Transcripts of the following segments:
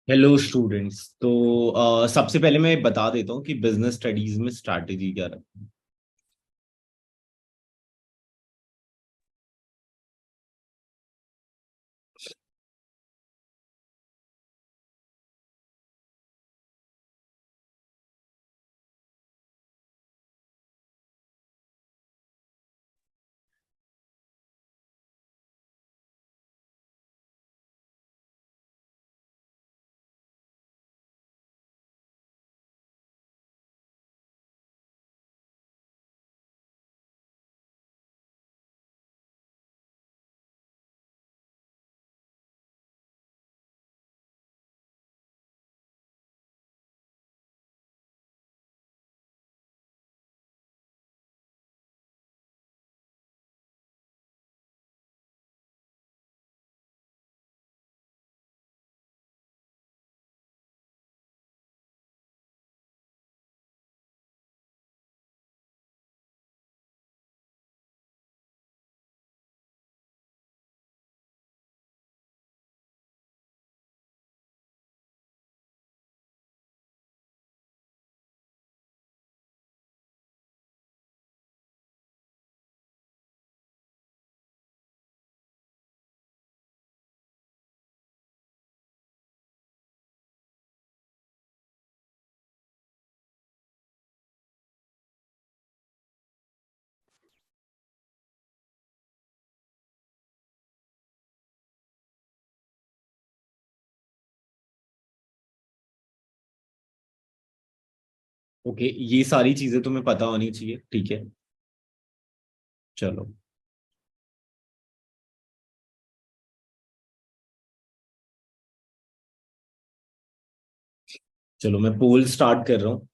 Hello students. तो सबसे पहले मैं बता देता हूँ कि बिजनेस स्टडीज में स्ट्रैटेजी क्या रखनी है। ओके, ये सारी चीजें तुम्हें पता होनी चाहिए, ठीक है। चलो। चलो मैं पोल स्टार्ट कर रहा हूँ।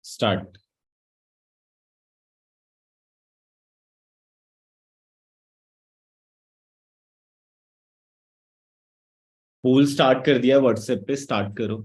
स्टार्ट। पोल स्टार्ट कर दिया, व्हाट्सएप पे स्टार्ट करो।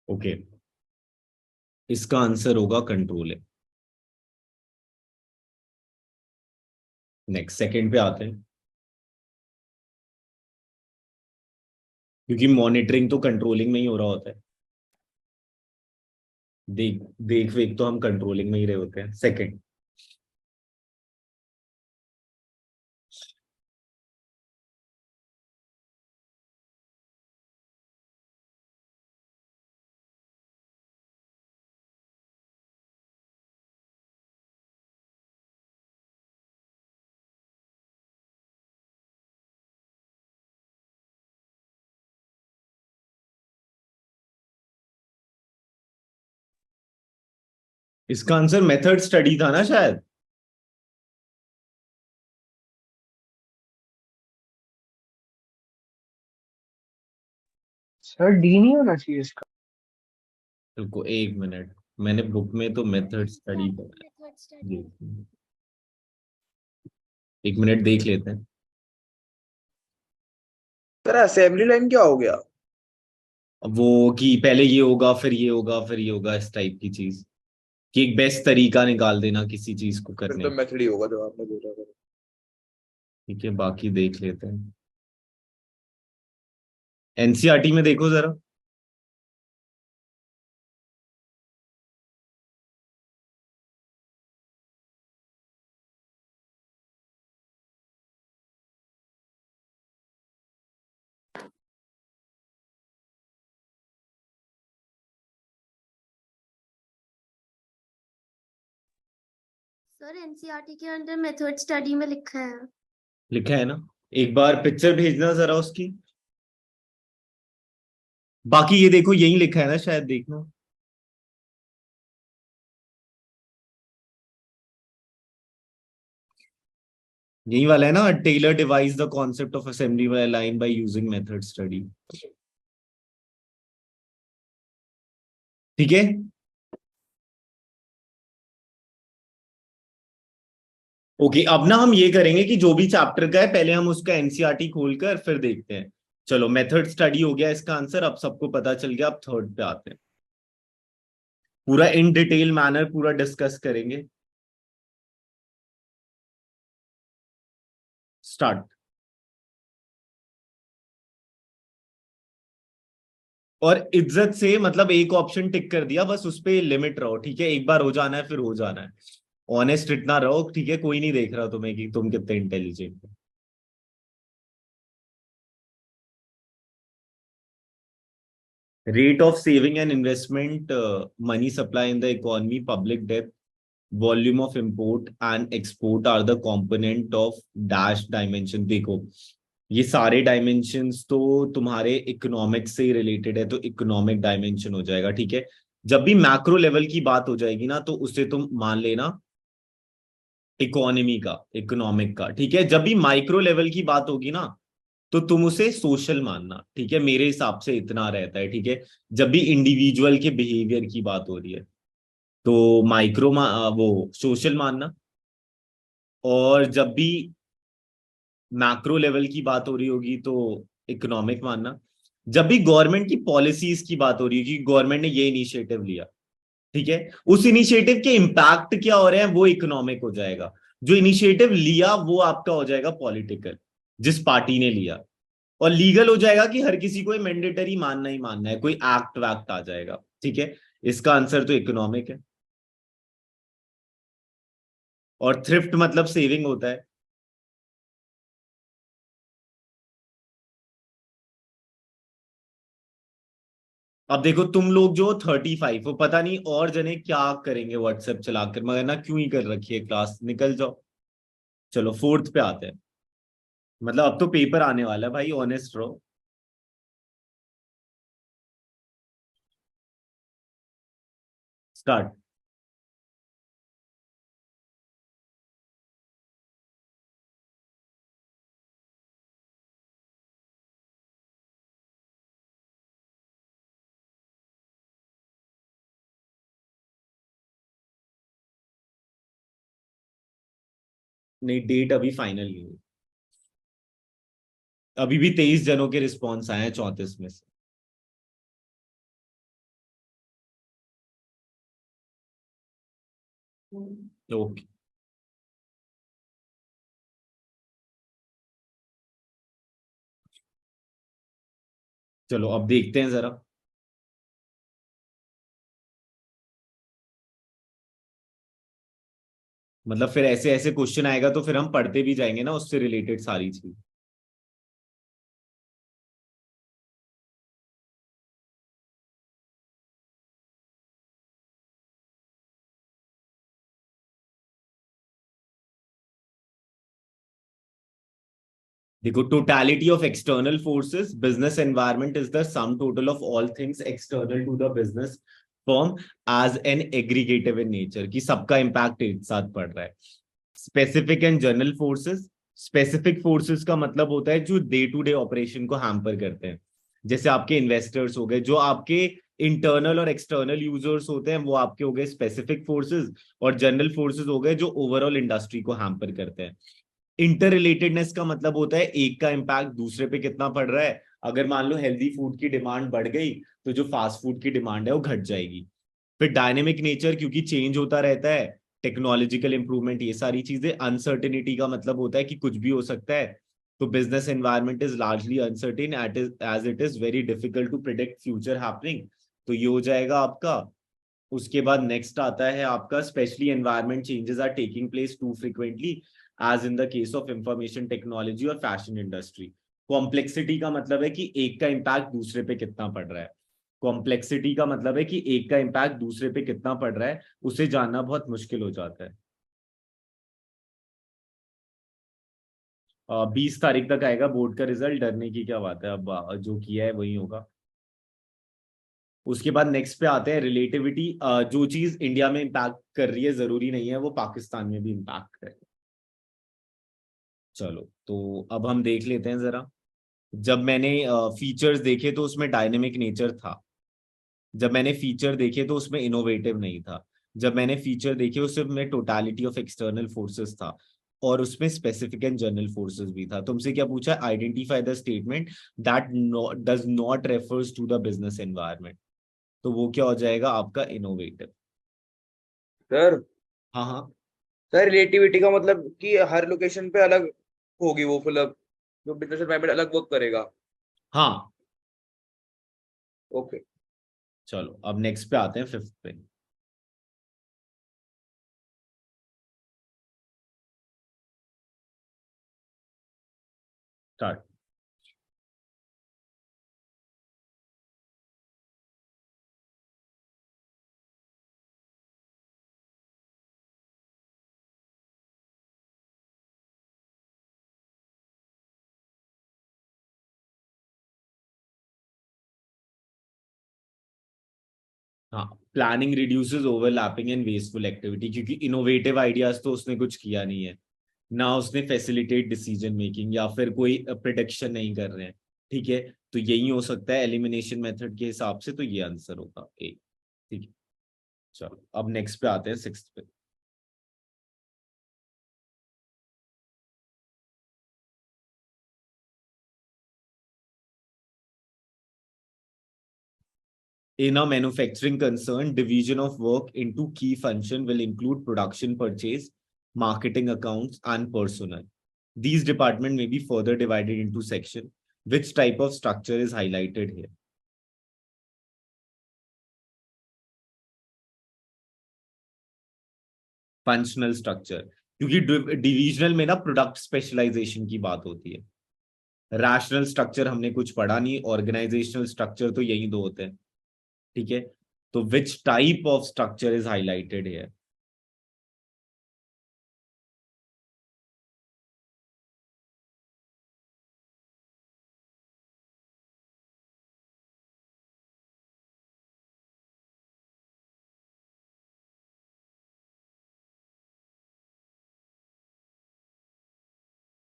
ओके, इसका आंसर होगा कंट्रोल। नेक्स्ट सेकंड पे आते हैं। क्योंकि मॉनिटरिंग तो कंट्रोलिंग में ही हो रहा होता है। देख देख वेख तो हम कंट्रोलिंग में ही रहे होते हैं। सेकंड। इसका आंसर मेथड स्टडी था ना शायद। सर डी नहीं होना चाहिए इसका। रुको एक मिनट, मैंने बुक में तो मेथड स्टडी पढ़ा है। एक मिनट देख लेते हैं। सर असेंबली लाइन क्या हो गया? अब वो कि पहले ये होगा फिर ये होगा फिर ये होगा, इस टाइप की चीज, कि एक बेस्ट तरीका निकाल देना किसी चीज को फिर करने तो का। मेथड ही होगा जो आपने बोला था। ठीक है, बाकी देख लेते हैं। एनसीईआरटी में देखो जरा। सर एनसीईआरटी के अंदर मेथड स्टडी में लिखा है। लिखा है ना? एक बार पिक्चर भेजना जरा उसकी। बाकी ये देखो, यही लिखा है ना शायद, देखना। यही वाला है ना, Taylor device the concept of assembly line by using method study. ठीक है। ओके, अब ना हम ये करेंगे कि जो भी चैप्टर का है पहले हम उसका एनसीईआरटी खोलकर फिर देखते हैं। चलो, मेथड स्टडी हो गया इसका आंसर, अब सबको पता चल गया। अब थर्ड पे आते हैं, पूरा इन डिटेल मैनर पूरा डिस्कस करेंगे। स्टार्ट। और इज्जत से मतलब एक ऑप्शन टिक कर दिया, बस उस पे लिमिट रहो, ठीक है। एक बार हो जाना है फिर हो जाना है। ऑनेस्ट इतना रहो, ठीक है। कोई नहीं देख रहा तुम्हें कि तुम कितने इंटेलिजेंट हो। Rate of saving and investment, money supply in the economy, public debt, volume of import and export are the component of dash dimension। देखो, ये सारे डायमेंशंस तो तुम्हारे इकोनॉमिक्स से ही रिलेटेड है, तो इकोनॉमिक डायमेंशन हो जाएगा, ठीक है। जब भी मैक्रो लेवल की बात हो जाएगी ना, तो उसे तुम मान लेना इकोनॉमी का, इकोनॉमिक का, ठीक है। जब भी माइक्रो लेवल की बात होगी ना, तो तुम उसे सोशल मानना, ठीक है। मेरे हिसाब से इतना रहता है, ठीक है। जब भी इंडिविजुअल के बिहेवियर की बात हो रही है, तो वो सोशल मानना। और जब भी मैक्रो लेवल की बात हो रही होगी, तो इकोनॉमिक मानना। जब भी गवर्नमेंट की पॉलिसीज की बात हो रही होगी, गवर्नमेंट ने ये इनिशिएटिव लिया, ठीक है, उस इनिशिएटिव के इम्पैक्ट क्या हो रहे हैं वो इकोनॉमिक हो जाएगा। जो इनिशिएटिव लिया वो आपका हो जाएगा पॉलिटिकल, जिस पार्टी ने लिया। और लीगल हो जाएगा कि हर किसी को मैंडेटरी मानना ही मानना है, कोई एक्ट वैक्ट आ जाएगा, ठीक है। इसका आंसर तो इकोनॉमिक है। और थ्रिफ्ट मतलब सेविंग होता है। अब देखो, तुम लोग जो 35 वो पता नहीं और जने क्या करेंगे व्हाट्सएप चलाकर, मगर ना क्यों ही कर रखी है क्लास, निकल जाओ। चलो फोर्थ पे आते हैं। मतलब अब तो पेपर आने वाला है भाई, ऑनेस्ट रहो। स्टार्ट। नहीं, डेट अभी फाइनल नहीं हुई। अभी भी 23 जनों के रिस्पॉन्स आए हैं 34 में से। ओके, चलो अब देखते हैं जरा। मतलब फिर ऐसे ऐसे क्वेश्चन आएगा तो फिर हम पढ़ते भी जाएंगे ना उससे रिलेटेड सारी चीज। देखो, totality of external forces, business environment is the sum total of all things external to the business form as an aggregative in nature, की सबका इंपैक्ट एक साथ पड़ रहा है। Specific and general forces, specific forces का मतलब होता है जो डे टू डे ऑपरेशन को हैम्पर करते हैं। जैसे आपके इन्वेस्टर्स हो गए, जो आपके इंटरनल और एक्सटर्नल यूजर्स होते हैं, वो आपके हो गए स्पेसिफिक फोर्सेस। और जनरल फोर्सेस हो गए जो ओवरऑल इंडस्ट्री को हैम्पर करते हैं। इंटर रिलेटेडनेस का मतलब होता है एक का इम्पैक्ट दूसरे पे कितना पड़ रहा है। अगर मान लो हेल्दी फूड की डिमांड बढ़ गई, तो जो फास्ट फूड की डिमांड है वो घट जाएगी। फिर डायनेमिक नेचर, क्योंकि चेंज होता रहता है, टेक्नोलॉजिकल इंप्रूवमेंट, ये सारी चीजें। अनसर्टेनिटी का मतलब होता है कि कुछ भी हो सकता है। तो business environment is largely uncertain as it is very difficult to predict future happening. तो ये हो जाएगा आपका। उसके बाद नेक्स्ट आता है आपका, specially environment changes are taking place too frequently as in the case of information technology और फैशन इंडस्ट्री। कॉम्प्लेक्सिटी का मतलब है कि एक का इम्पैक्ट दूसरे पे कितना पड़ रहा है। कॉम्प्लेक्सिटी का मतलब है कि एक का इम्पैक्ट दूसरे पे कितना पड़ रहा है, उसे जानना बहुत मुश्किल हो जाता है। 20 तारीख तक आएगा बोर्ड का रिजल्ट, डरने की क्या बात है। अब जो किया है वही होगा। उसके बाद नेक्स्ट पे आते हैं रिलेटिविटी। जो चीज इंडिया में इम्पैक्ट कर रही है जरूरी नहीं है वो पाकिस्तान में भी इम्पैक्ट करे। चलो, तो अब हम देख लेते हैं जरा। जब मैंने फीचर्स देखे तो उसमें डायनेमिक नेचर था। जब मैंने फीचर देखे तो उसमें इनोवेटिव नहीं था, जब मैंने फीचर देखे उसमें टोटालिटी ऑफ एक्सटर्नल फोर्सेस था, और उसमें स्पेसिफिक एंड जनरल फोर्सेस भी था। तुमसे क्या पूछा? Identify the statement that does not refers to the business environment, तो वो क्या हो जाएगा आपका? इनोवेटिव। सर हाँ हाँ। सर रिलेटिविटी का मतलब कि हर लोकेशन पे अलग होगी वो, मतलब जो बिजनेस एनवायरनमेंट अलग वर्क करेगा। हाँ ओके। चलो अब नेक्स्ट पे आते हैं, फिफ्थ पे। स्टार्ट। हाँ, planning reduces overlapping and wasteful activity, क्योंकि इनोवेटिव आइडियाज तो उसने कुछ किया नहीं है ना, उसने फैसिलिटेट डिसीजन मेकिंग या फिर कोई प्रिडिक्शन नहीं कर रहे हैं। ठीक है, तो यही हो सकता है एलिमिनेशन मेथड के हिसाब से, तो ये आंसर होगा ए। ठीक है, चलो अब नेक्स्ट पे आते हैं, सिक्स्थ पे। In a manufacturing concern, division of work into key function will include production, purchase, marketing, accounts, and personnel. These departments may be further divided into section. Which type of structure is highlighted here? Functional structure, क्योंकि divisional में ना product specialisation की बात होती है। Rational structure हमने कुछ पढ़ा नहीं, ऑर्गेनाइजेशनल स्ट्रक्चर तो यही दो होते हैं। ठीक है, तो which type of structure is highlighted here?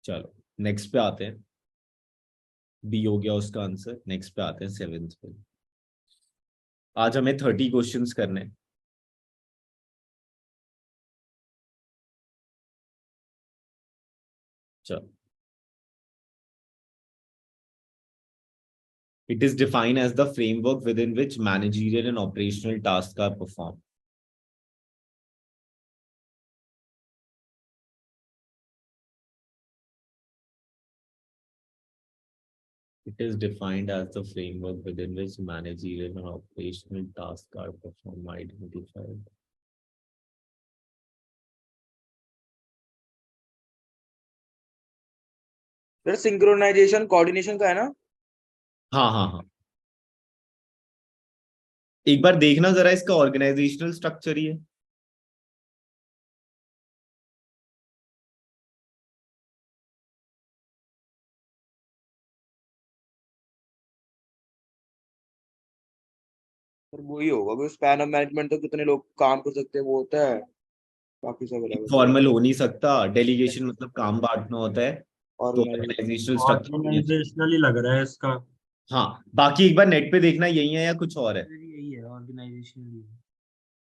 चलो नेक्स्ट पे आते हैं, बी हो गया उसका आंसर। नेक्स्ट पे आते हैं, सेवेंथ पे। आज हमें 30 क्वेश्चंस करने हैं। चलो, it is defined as the framework within which managerial and operational tasks are performed. It is defined as the framework within which managerial and operational tasks are performed. Identified. Sir synchronisation coordination का है ना? हाँ हाँ हाँ, एक बार देखना जरा, इसका ऑर्गेनाइजेशनल स्ट्रक्चर ही है। सर वही होगा, स्पैन ऑफ मैनेजमेंट तो कितने लोग काम कर सकते हैं वो होता है, बाकी सब अलग अलग फॉर्मल हो नहीं सकता, डेलीगेशन मतलब काम बांटना होता है। तो ऑर्गेनाइजेशन। Organisational structure. ऑर्गेनाइजेशनल ही लग रहा है इसका। हाँ, बाकी एक बार नेट पे देखना यही है या कुछ और है। यही है, ऑर्गेनाइजेशनल ही है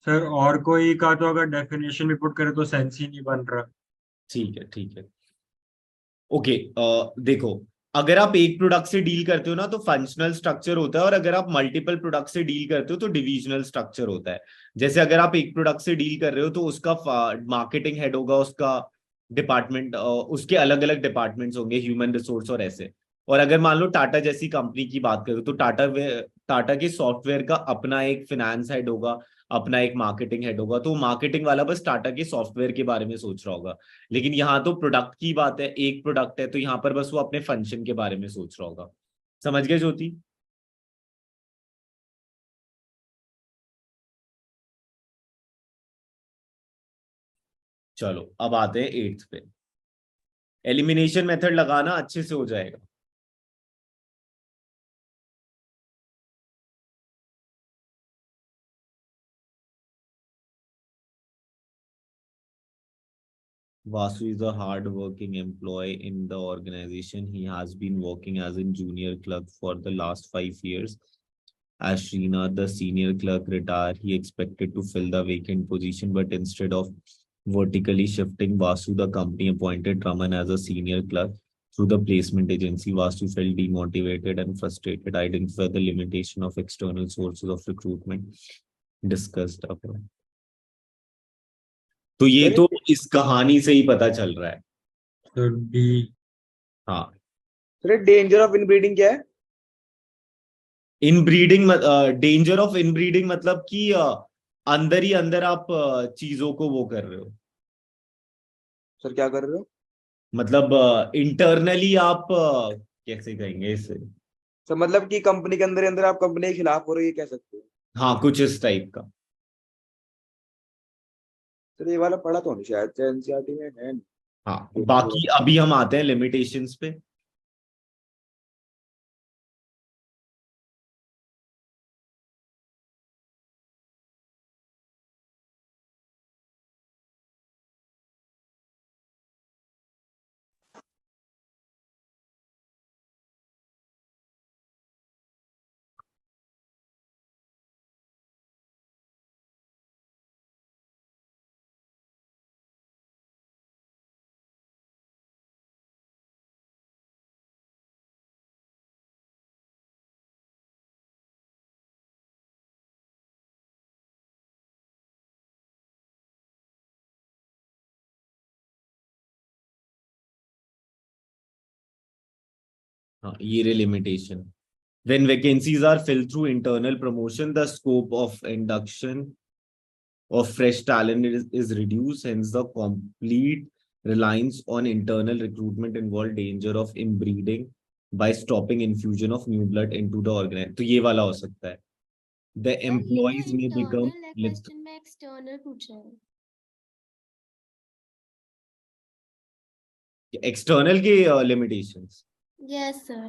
सर। और कोई का तो अगर डेफिनेशन भी पुट करे तो सेंस ही नहीं बन रहा। ठीक है ठीक है। ओके, देखो, अगर आप एक प्रोडक्ट से डील करते हो ना तो फंक्शनल स्ट्रक्चर होता है, और अगर आप मल्टीपल प्रोडक्ट से डील करते हो तो डिविजनल स्ट्रक्चर होता है। जैसे अगर आप एक प्रोडक्ट से डील कर रहे हो तो उसका मार्केटिंग हेड होगा, उसका डिपार्टमेंट, उसके अलग अलग डिपार्टमेंट्स होंगे, ह्यूमन रिसोर्स और ऐसे। और अगर मान लो टाटा जैसी कंपनी की बात करो तो टाटा के सॉफ्टवेयर का अपना एक फिनेंस हेड होगा, अपना एक मार्केटिंग हेड होगा, तो मार्केटिंग वाला बस टाटा के सॉफ्टवेयर के बारे में सोच रहा होगा। लेकिन यहाँ तो प्रोडक्ट की बात है, एक प्रोडक्ट है, तो यहाँ पर बस वो अपने फंक्शन के बारे में सोच रहा होगा। समझ गए ज्योति? चलो अब आते हैं एट्थ पे। एलिमिनेशन मेथड लगाना अच्छे से हो जाएगा। Vasu is a hard-working employee in the organization. He has been working as a junior clerk for the last 5 years. As Srinath, the senior clerk, retired, he expected to fill the vacant position, but instead of vertically shifting Vasu, the company appointed Raman as a senior clerk through the placement agency. Vasu felt demotivated and frustrated, identified the limitation of external sources of recruitment discussed above. तो ये तो इस कहानी से ही पता चल रहा है. तो डी. हाँ, सर डेंजर ऑफ इनब्रीडिंग क्या है? इनब्रीडिंग डेंजर ऑफ इनब्रीडिंग मतलब कि अंदर ही अंदर आप चीजों को वो कर रहे हो. सर क्या कर रहे हो? मतलब इंटरनली आप कैसे कहेंगे इसे. सर मतलब कि कंपनी के अंदर ही अंदर आप कंपनी के खिलाफ हो रहे हो, ये कह सकते हो? हाँ, कुछ इस टाइप का. सर ये वाला पढ़ा तो नहीं शायद से एनसीईआरटी में है. हाँ, बाकी अभी हम आते हैं लिमिटेशंस पे. हाँ, ये रे limitation. When vacancies are filled through internal promotion, the scope of induction of fresh talent is reduced. Hence, the complete reliance on internal recruitment involve danger of inbreeding by stopping infusion of new blood into the organization. तो ये वाला हो सकता है. The employees may become question में external पूछा है. external के limitations. Yes sir.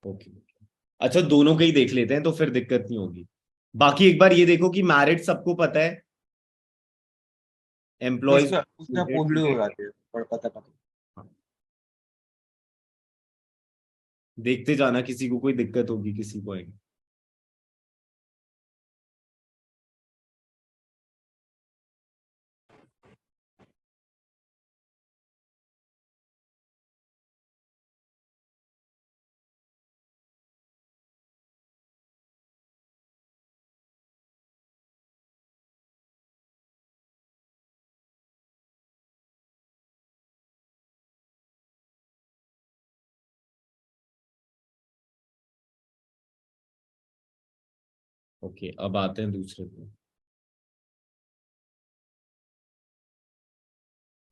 ओके, अच्छा दोनों के ही देख लेते हैं तो फिर दिक्कत नहीं होगी. बाकी एक बार ये देखो कि मैरिट सबको पता है. एम्प्लॉयज उसका पोल्ड हो जाते हैं, पर पता. देखते जाना, किसी को कोई दिक्कत होगी किसी पॉइंट. ओके, अब आते हैं दूसरे पे.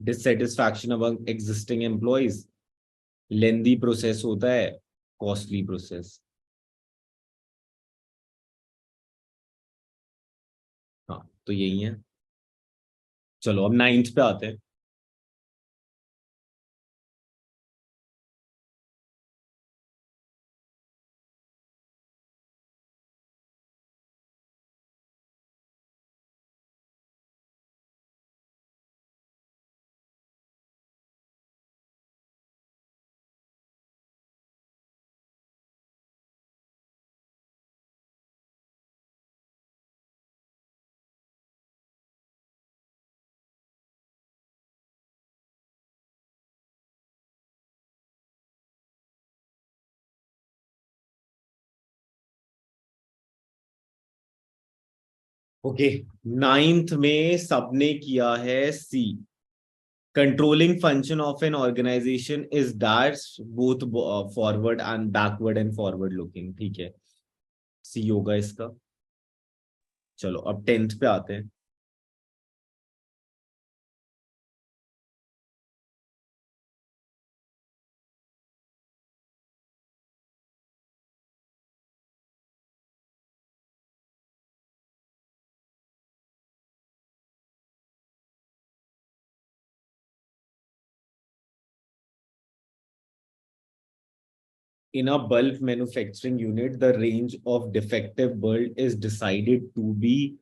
Dissatisfaction among existing employees. Lengthy process होता है, कॉस्टली प्रोसेस. हाँ, तो यही है. चलो अब 9th पे आते हैं. ओके, 9th में सबने किया है C. Controlling function of an organisation is that both forward and backward and forward looking. ठीक है, सी होगा इसका. चलो अब 10th पे आते हैं. In a bulk manufacturing unit, the range of defective bulk is decided to be,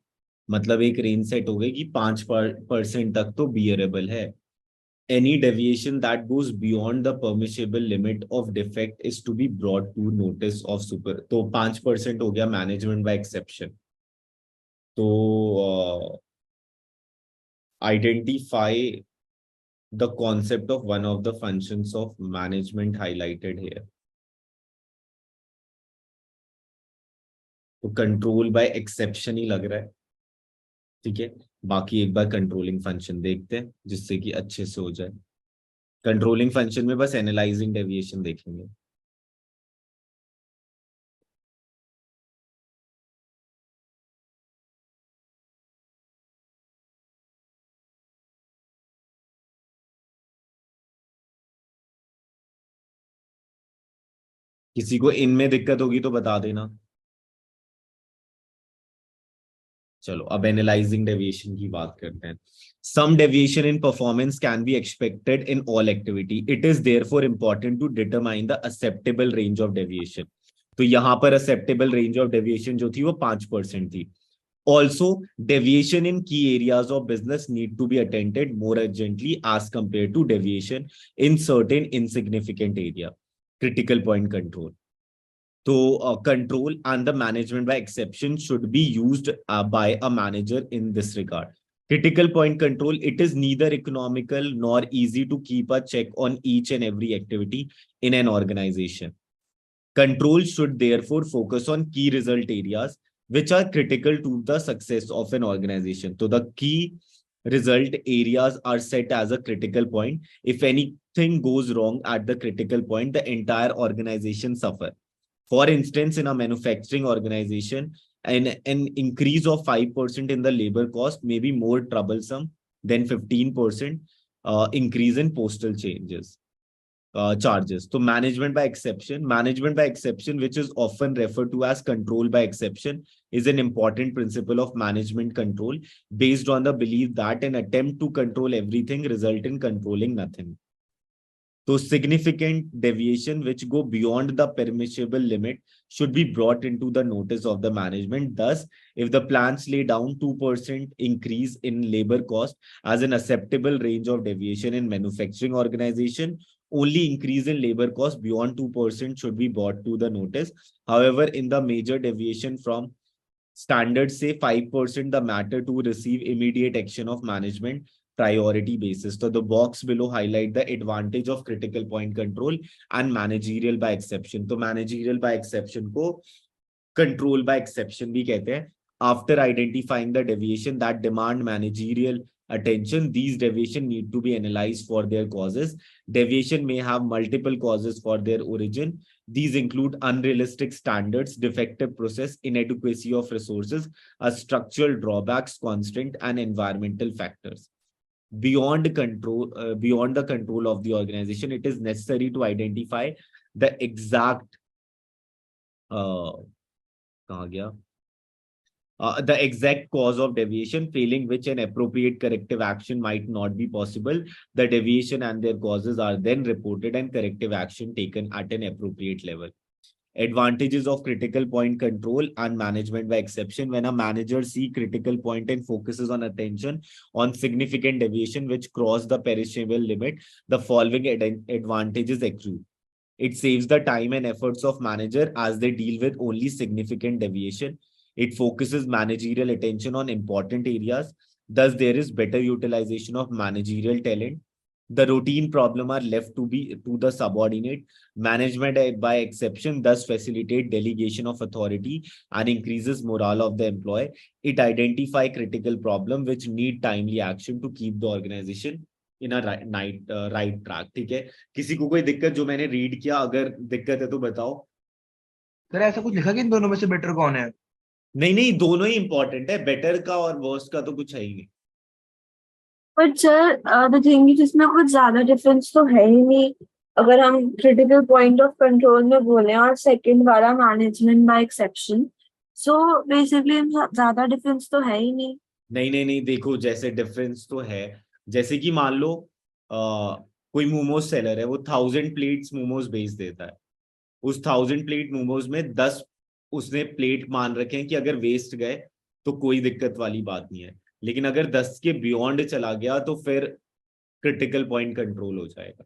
मतलब एक रेंज सेट हो गई कि 5% तक तो बियरेबल है. any deviation that goes beyond the permissible limit of defect is to be brought to notice of super. तो 5% हो गया management by exception. तो identify the concept of one of the functions of management highlighted here. तो control by exception ही लग रहा है, ठीक है। बाकी एक बार कंट्रोलिंग फंक्शन देखते हैं जिससे कि अच्छे से हो जाए। कंट्रोलिंग फंक्शन में बस एनालाइजिंग डेविएशन देखेंगे। किसी को इनमें दिक्कत होगी तो बता देना। चलो अब एनालाइजिंग डेविएशन की बात करते हैं। Some deviation in performance can be expected in all activity. It is therefore important to determine the acceptable range of deviation. तो यहाँ पर acceptable range of deviation जो थी वो 5% थी। Also, deviation in key areas of business need to be attended more urgently as compared to deviation in certain insignificant area. Critical point control. So control and the management by exception should be used by a manager in this regard. Critical point control, it is neither economical nor easy to keep a check on each and every activity in an organization. Control should therefore focus on key result areas which are critical to the success of an organization. So the key result areas are set as a critical point. If anything goes wrong at the critical point, the entire organization suffers. For instance, in a manufacturing organization, an increase of 5% in the labor cost may be more troublesome than 15% increase in postal charges. So management by exception, which is often referred to as control by exception, is an important principle of management control based on the belief that an attempt to control everything result in controlling nothing. So significant deviation which go beyond the permissible limit should be brought into the notice of the management. Thus, if the plans lay down 2% increase in labor cost as an acceptable range of deviation in manufacturing organization, only increase in labor cost beyond 2% should be brought to the notice. However, in the major deviation from standard, say 5%, the matter to receive immediate action of management priority basis. So the box below highlight the advantage of critical point control and managerial by exception. तो managerial by exception को control by exception भी कहते हैं. After identifying the deviation that demand managerial attention, these deviation need to be analyzed for their causes. Deviation may have multiple causes for their origin. These include unrealistic standards, defective process, inadequacy of resources, structural drawbacks, constraint, and environmental factors. Beyond the control of the organization, it is necessary to identify the exact the exact cause of deviation, failing which an appropriate corrective action might not be possible. The deviation and their causes are then reported and corrective action taken at an appropriate level. Advantages of critical point control and management by exception. When a manager sees critical point and focuses on attention on significant deviation which cross the perishable limit, the following advantages accrue. It saves the time and efforts of manager as they deal with only significant deviation. It focuses managerial attention on important areas. Thus, there is better utilization of managerial talent. The routine problem are left to the subordinate. Management by exception thus facilitate delegation of authority and increases morale of the employee. It identify critical problem which need timely action to keep the organization in a right track. ठीक है, किसी को कोई दिक्कत जो मैंने read किया, अगर दिक्कत है तो बताओ। सर ऐसा कुछ लिखा कि इन दोनों में से बेटर कौन है? नहीं, दोनों ही इंपॉर्टेंट है, बेटर का और वर्स्ट का तो कुछ है ही नहीं। But sir the thing is इसमें कुछ ज्यादा डिफरेंस तो है ही नहीं अगर हम क्रिटिकल पॉइंट ऑफ कंट्रोल में बोले और सेकंड वाला management by exception, so basically ज्यादा डिफरेंस तो है ही नहीं। नहीं, देखो जैसे डिफरेंस तो है, जैसे कि मान लो कोई मोमोज सेलर है, वो 1000 प्लेट्स मोमोज बेच देता है। उस 1000 प्लेट मोमोज में 10 उसने प्लेट मान रखे हैं कि अगर वेस्ट गए तो कोई दिक्कत वाली बात नहीं है, लेकिन अगर 10 के बियॉन्ड चला गया तो फिर क्रिटिकल पॉइंट कंट्रोल हो जाएगा।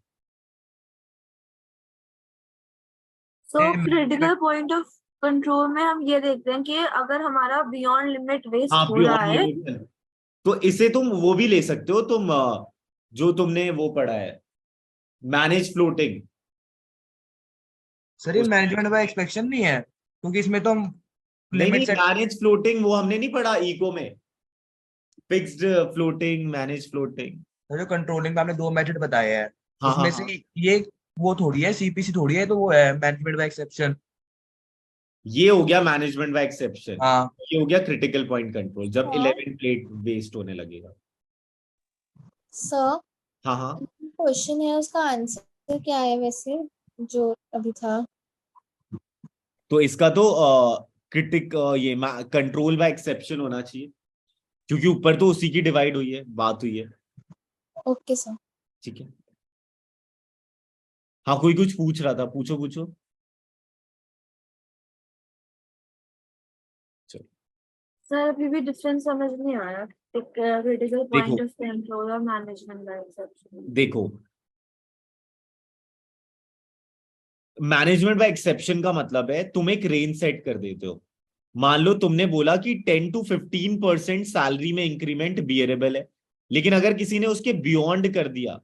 सो नहीं, क्रिटिकल पॉइंट ऑफ कंट्रोल में हम ये देखते हैं कि अगर हमारा बियॉन्ड लिमिट वेस्ट हाँ, हो रहा है, बियॉन्ड लिमिट। तो इसे तुम वो भी ले सकते हो, तुम जो तुमने वो पढ़ा है, मैनेज फ्लोटिंग। सर ये मैनेजमेंट बाय एक्सपेक्शन नहीं है, क्योंकि इसमें तो हम नहीं नहीं, लिमिट सेट। मैनेज फ्लोटिंग वो हमने नहीं पढ़ा इको में, फिक्स्ड फ्लोटिंग, मैनेज फ्लोटिंग। जो कंट्रोलिंग में आपने दो मेथड बताए हैं, हाँ हाँ उसमें हाँ, से ये वो थोड़ी है, सीपीसी थोड़ी है, तो वो है मैनेजमेंट बाय एक्सेप्शन। ये हो गया मैनेजमेंट बाय एक्सेप्शन। हाँ ये हो गया क्रिटिकल पॉइंट कंट्रोल, जब हाँ 11 प्लेट वेस्ट होने लगेगा। सर, हाँ हाँ, क्वेश्चन है उसका आंसर क्या है वैसे जो अभी था? तो इसका तो क्रिटिक ये कंट्रोल बाय एक्सेप्शन होना चाहिए, क्योंकि ऊपर तो उसी की डिवाइड हुई है, बात हुई है। Okay sir. ठीक है। हाँ, कोई कुछ पूछ रहा था, पूछो पूछो। चलो सर अभी भी डिफरेंस समझ नहीं आया क्रिटिकल देखो पॉइंट ऑफ कंट्रोल और मैनेजमेंट बाय एक्सेप्शन। देखो, मैनेजमेंट बाय एक्सेप्शन का मतलब है तुम एक रेंज सेट कर देते हो। मान लो तुमने बोला कि 10 to 15% सैलरी में इंक्रीमेंट बियरेबल है, लेकिन अगर किसी ने उसके बियॉन्ड कर दिया,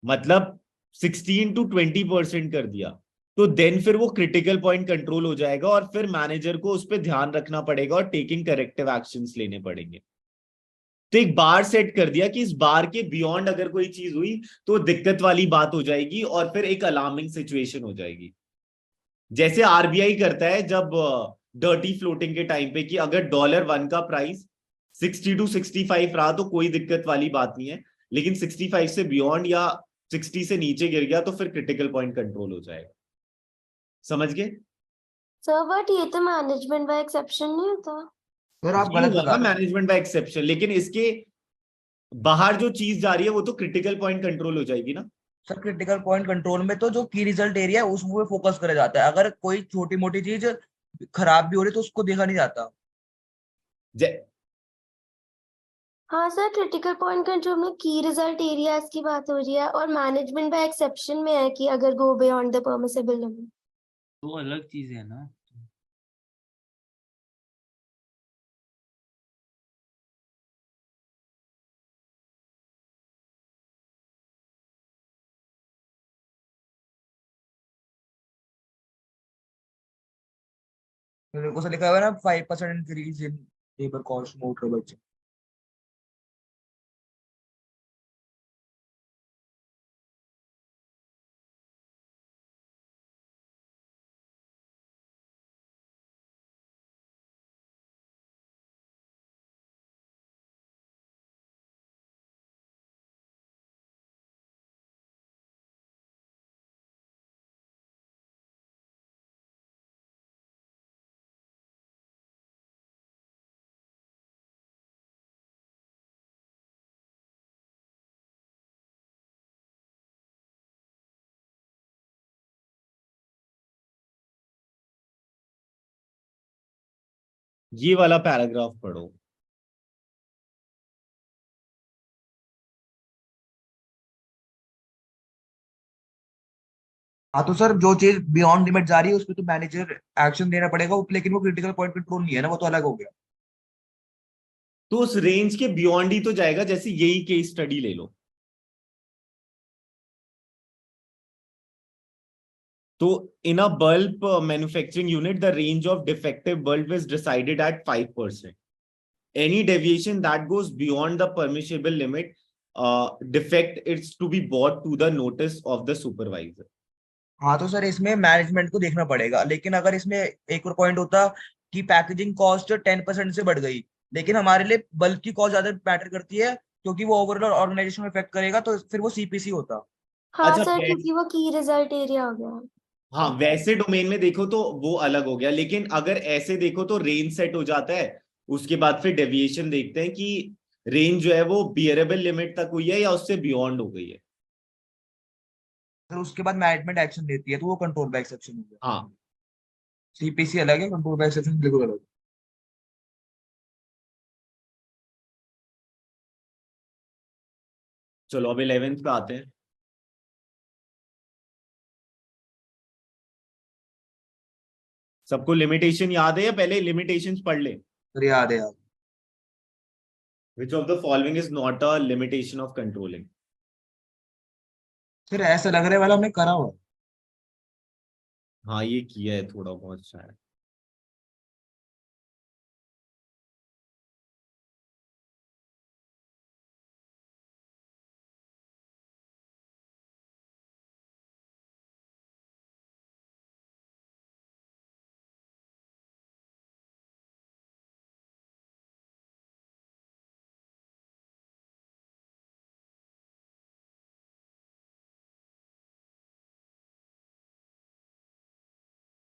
मतलब 16 to 20% कर दिया, तो देन फिर वो क्रिटिकल पॉइंट कंट्रोल हो जाएगा और फिर मैनेजर को उस पर ध्यान रखना पड़ेगा और टेकिंग करेक्टिव एक्शंस लेने पड़ेंगे। तो एक बार सेट कर दिया कि इस बार के बियॉन्ड अगर कोई चीज हुई तो दिक्कत वाली बात हो जाएगी और फिर एक अलार्मिंग सिचुएशन हो जाएगी। जैसे आरबीआई करता है जब डर्टी फ्लोटिंग के टाइम पे, कि अगर $1 का प्राइस 60 to 65 रहा तो कोई दिक्कत वाली बात नहीं है, लेकिन 65 से बियॉन्ड या 60 से नीचे गिर गया तो फिर क्रिटिकल पॉइंट कंट्रोल हो जाएगा। समझ गए? सर बट ये तो मैनेजमेंट बाय एक्सेप्शन नहीं होता। सर आप ये गलत हुआ बता ना रहे हैं। मैनेजमेंट बाय एक्सेप्शन, लेकिन इसके बाहर जो चीज जा रही है वो तो क्रिटिकल पॉइंट कंट्रोल हो जाएगी ना। सर क्रिटिकल पॉइंट कंट्रोल में तो जो की रिजल्ट एरिया है उसमें फोकस करा जाता है, अगर कोई छोटी मोटी चीज खराब भी हो रही तो उसको देखा नहीं जाता। हाँ सर, क्रिटिकल पॉइंट कंट्रोल में की रिजल्ट एरियाज की बात हो रही है और मैनेजमेंट बाय एक्सेप्शन में है कि अगर go beyond the permissible limit. दो अलग चीजें है ना। मेरे को सर लिखा हुआ है ना 5% increase in labour cost motor बच्चे। ये वाला पैराग्राफ पढ़ो। हाँ तो सर जो चीज बियॉन्ड लिमिट जा रही है उसमें तो मैनेजर एक्शन देना पड़ेगा, लेकिन वो क्रिटिकल पॉइंट कंट्रोल नहीं है ना, वो तो अलग हो गया। तो उस रेंज के बियॉन्ड ही तो जाएगा, जैसे यही केस स्टडी ले लो। तो in a bulb manufacturing unit, the range of defective bulb is decided at 5%. Any deviation that goes beyond the permissible limit, defect is to be brought to the notice of the supervisor. हाँ तो sir इसमें management को देखना पड़ेगा, लेकिन अगर इसमें एक और पॉइंट होता कि पैकेजिंग कॉस्ट 10% से बढ़ गई, लेकिन हमारे लिए बल्क की कॉस्ट ज्यादा मैटर करती है क्योंकि वो ओवरऑल ऑर्गेनाइजेशन में इफेक्ट करेगा, तो फिर वो सीपीसी होता। हाँ अच्छा, सर, क्योंकि वो की रिजल्ट एरिया हो गया। हाँ, वैसे डोमेन में देखो तो वो अलग हो गया, लेकिन अगर ऐसे देखो तो रेंज सेट हो जाता है, उसके बाद फिर डेविएशन देखते हैं कि रेंज जो है वो बियरेबल लिमिट तक हुई है या उससे बियॉन्ड हो गई है। फिर उसके बाद मैनेजमेंट एक्शन लेती है, तो वो कंट्रोल बाय एक्सेप्शन हो गया। हाँ, सीपीसी अलग है, कंट्रोल बाय एक्सेप्शन बिल्कुल अलग है। चलो अब 11th पे आते हैं। सबको लिमिटेशन याद है या पहले लिमिटेशंस पढ़ ले? फिर याद है यार। Which of the following is not a limitation of controlling? फिर ऐसा लग रहा है वाला हमने करा हुआ। हाँ ये किया है थोड़ा बहुत शायद।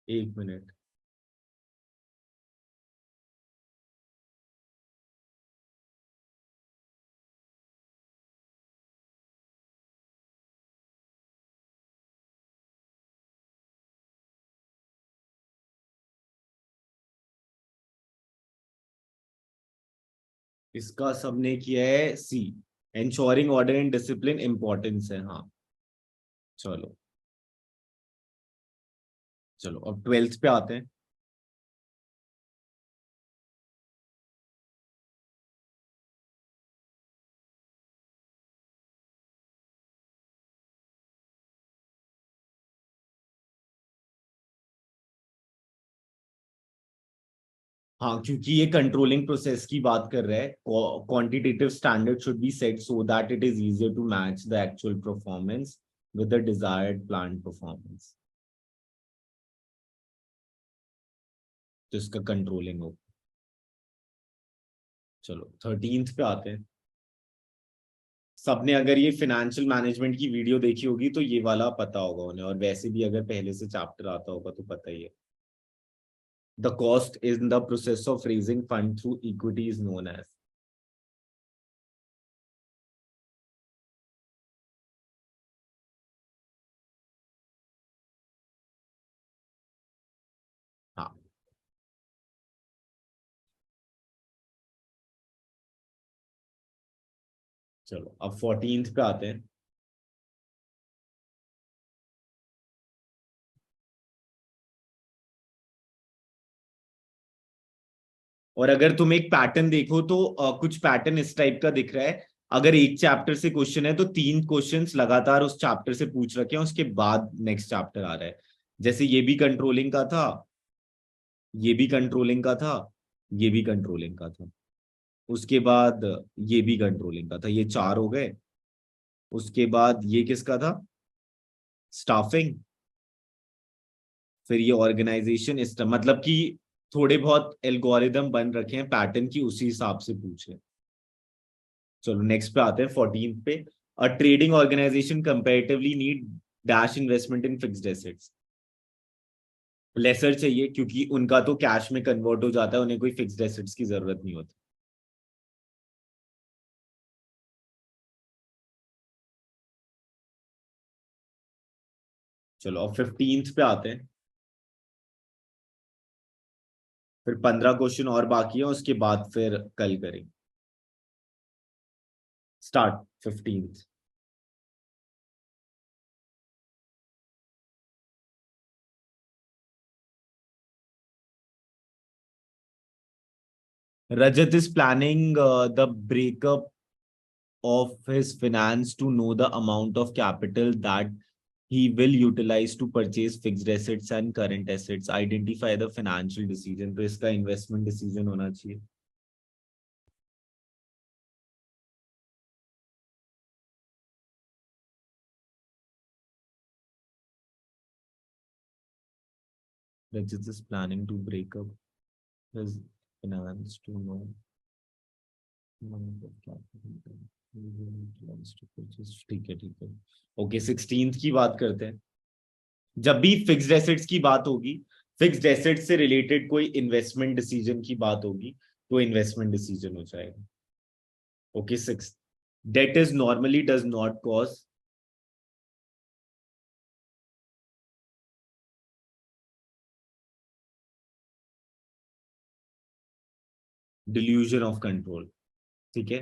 एक मिनट। इसका सबने किया है C. Ensuring order and discipline importance है। हाँ चलो। चलो अब 12th पे आते हैं। हाँ क्योंकि ये कंट्रोलिंग प्रोसेस की बात कर रहा है। Quantitative standard should be set so that it is easier to match the actual performance with the desired plan performance. तो इसका कंट्रोलिंग हो। चलो 13th पे आते हैं। सबने अगर ये फाइनेंशियल मैनेजमेंट की वीडियो देखी होगी तो ये वाला पता होगा उन्हें, और वैसे भी अगर पहले से चैप्टर आता होगा तो पता ही है। The cost in the process of raising fund through equity is known as। हाँ चलो अब 14th पे आते हैं। और अगर तुम एक पैटर्न देखो तो कुछ पैटर्न इस टाइप का दिख रहा है। अगर एक चैप्टर से क्वेश्चन है तो 3 क्वेश्चंस लगातार उस चैप्टर से पूछ रखे हैं, उसके बाद नेक्स्ट चैप्टर आ रहा है। जैसे ये भी कंट्रोलिंग का था, ये भी कंट्रोलिंग का था, ये भी कंट्रोलिंग का था, उसके बाद ये भी कंट्रोलिंग का था। ये 4 हो गए। उसके बाद ये किसका था? स्टाफिंग। फिर ये ऑर्गेनाइजेशन इस मतलब कि थोड़े बहुत एल्गोरिदम बन रखे हैं पैटर्न की, उसी हिसाब से पूछे। चलो नेक्स्ट पे आते हैं 14th पे। A trading organisation comparatively need dash investment in fixed assets. Lesser चाहिए क्योंकि उनका तो कैश में कन्वर्ट हो जाता है, उन्हें कोई फिक्स्ड एसेट्स की जरूरत नहीं होती। चलो अब 15th पे आते हैं। फिर 15 क्वेश्चन और बाकी है, उसके बाद फिर कल करेंगे। Start 15th। Rajat is planning the breakup of his finance to know the amount of capital that he will utilize to purchase fixed assets and current assets. Identify the financial decision. तो इसका investment decision होना चाहिए। Rajat is planning to break up his finance to know amount of capital he will utilize to purchase। ठीक है ठीक है। Okay 16th की बात करते हैं। जब भी फिक्स्ड एसेट्स की बात होगी, फिक्स्ड एसेट्स से रिलेटेड कोई इन्वेस्टमेंट डिसीजन की बात होगी तो इन्वेस्टमेंट डिसीजन हो जाएगा। Okay 6th, debt is normally does not cause delusion of control। ठीक है।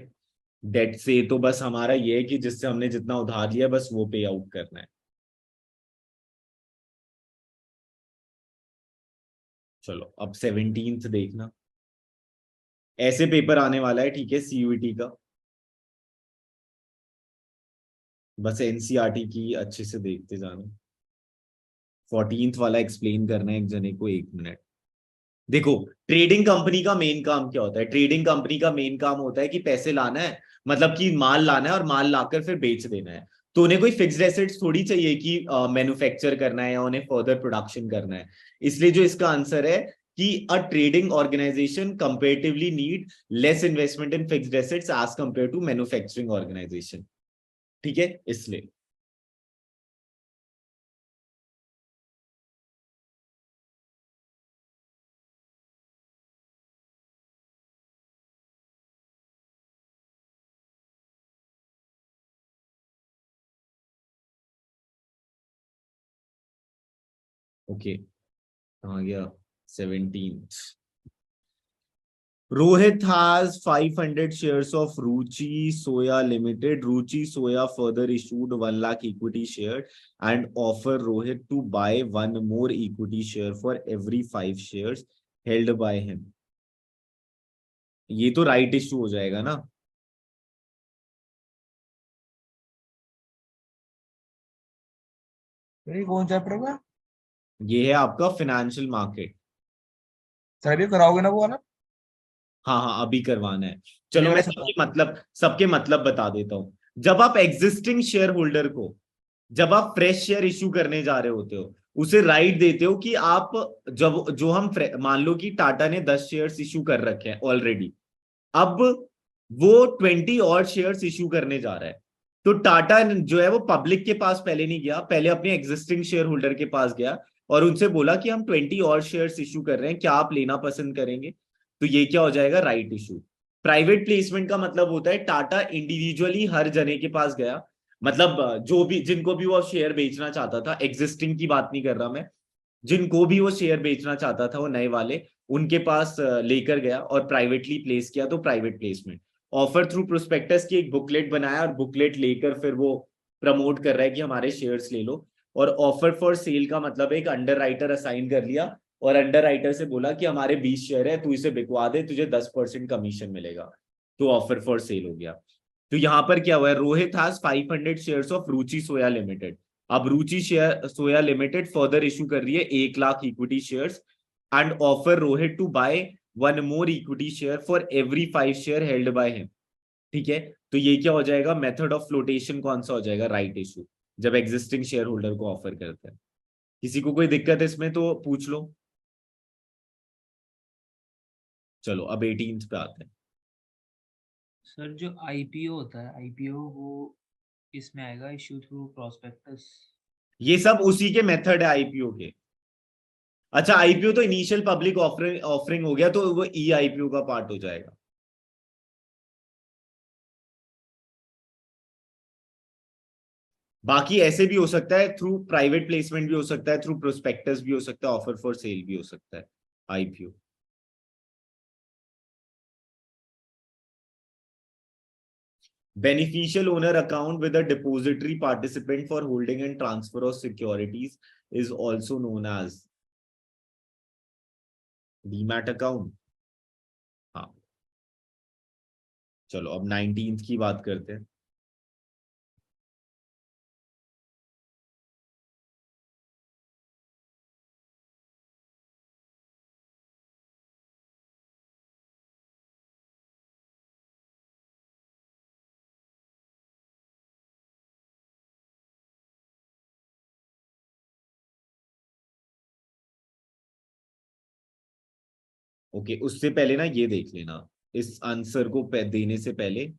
डेट से तो बस हमारा ये है कि जिससे हमने जितना उधार लिया बस वो पे आउट करना है। चलो अब 17th देखना, ऐसे पेपर आने वाला है, ठीक है, सीयूईटी का। बस एनसीईआरटी की अच्छे से देखते जाना। 14th वाला एक्सप्लेन करना है एक जने को, 1 मिनट। देखो, ट्रेडिंग कंपनी का मेन काम क्या होता है? ट्रेडिंग कंपनी का मेन काम होता है कि पैसे लाना है, मतलब कि माल लाना है और माल लाकर फिर बेच देना है। तो उन्हें कोई फिक्स्ड एसेट्स थोड़ी चाहिए कि मैन्युफैक्चर करना है या उन्हें फर्दर प्रोडक्शन करना है। इसलिए जो इसका आंसर है कि a trading organisation comparatively need less investment in fixed assets as compare to manufacturing organisation. ठीक है, इसलिए। ओके, कहाँ गया? 17। Rohit has 500 shares of Ruchi Soya Limited. Ruchi Soya further issued 1 lakh equity share and offer Rohit to buy one more equity share for every 5 shares held by him. ये तो right issue हो जाएगा ना? ये कौन सा पड़ेगा? ये है आपका फाइनेंशियल मार्केट। सर अभी कराओगे ना वो वाला? हाँ हाँ, अभी करवाना है। ये चलो वाला मैं सब। सबके मतलब बता देता हूँ। जब आप एग्जिस्टिंग शेयर होल्डर को, जब आप फ्रेश शेयर इश्यू करने जा रहे होते हो, उसे राइट देते हो कि आप, जब जो हम मान लो कि टाटा ने 10 शेयर्स इश्यू कर रखे हैं ऑलरेडी, अब वो 20 और शेयर्स इश्यू करने जा रहा है। तो टाटा जो है वो पब्लिक के पास पहले नहीं गया, पहले अपने एग्जिस्टिंग शेयर होल्डर के पास गया और उनसे बोला कि हम 20 और शेयर्स इश्यू कर रहे हैं, क्या आप लेना पसंद करेंगे? तो ये क्या हो जाएगा? Right issue. प्राइवेट प्लेसमेंट का मतलब होता है टाटा इंडिविजुअली हर जने के पास गया, मतलब जो भी, जिनको भी वो शेयर बेचना चाहता था, एग्जिस्टिंग की बात नहीं कर रहा मैं, जिनको भी वो शेयर बेचना चाहता था वो नए वाले, उनके पास लेकर गया और प्राइवेटली प्लेस किया, तो private placement. Offer through prospectus की एक बुकलेट बनाया और बुकलेट लेकर फिर वो प्रमोट कर रहा है कि हमारे शेयर्स ले लो। और ऑफर फॉर सेल का मतलब एक अंडर राइटर असाइन कर लिया और अंडर राइटर से बोला कि हमारे 20 शेयर है, तू इसे बिकवा दे, तुझे 10% कमीशन मिलेगा। तो ऑफर फॉर सेल हो गया। तो यहां पर क्या हुआ है? Rohit has 500 shares of Ruchi soya limited. अब Ruchi share soya limited further issue कर रही है 1 lakh equity shares and offer Rohit to buy one more equity share for every 5 share held by him. ठीक है, तो ये क्या हो जाएगा? मेथड ऑफ फ्लोटेशन कौन सा हो जाएगा? राइट इशू, जब एग्जिस्टिंग शेयर होल्डर को ऑफर करते हैं। किसी को कोई दिक्कत है इसमें तो पूछ लो। चलो अब 18th पे आते हैं। सर जो आईपीओ होता है, आईपीओ वो इसमें आएगा, इश्यू थ्रू प्रोस्पेक्टस। ये सब उसी के मेथड है आईपीओ के। अच्छा, आईपीओ तो इनिशियल पब्लिक ऑफरिंग ऑफरिंग हो गया, तो वो ई आईपीओ का पार्ट हो जाएगा। बाकी ऐसे भी हो सकता है, थ्रू प्राइवेट प्लेसमेंट भी हो सकता है, थ्रू प्रोस्पेक्टस भी हो सकता है, ऑफर फॉर सेल भी हो सकता है, IPO. Beneficial owner account with a depository participant for holding and transfer of securities is also known as demat account. हाँ, चलो अब 19th की बात करते हैं। ओके, उससे पहले ना ये देख लेना, इस आंसर को देने से पहले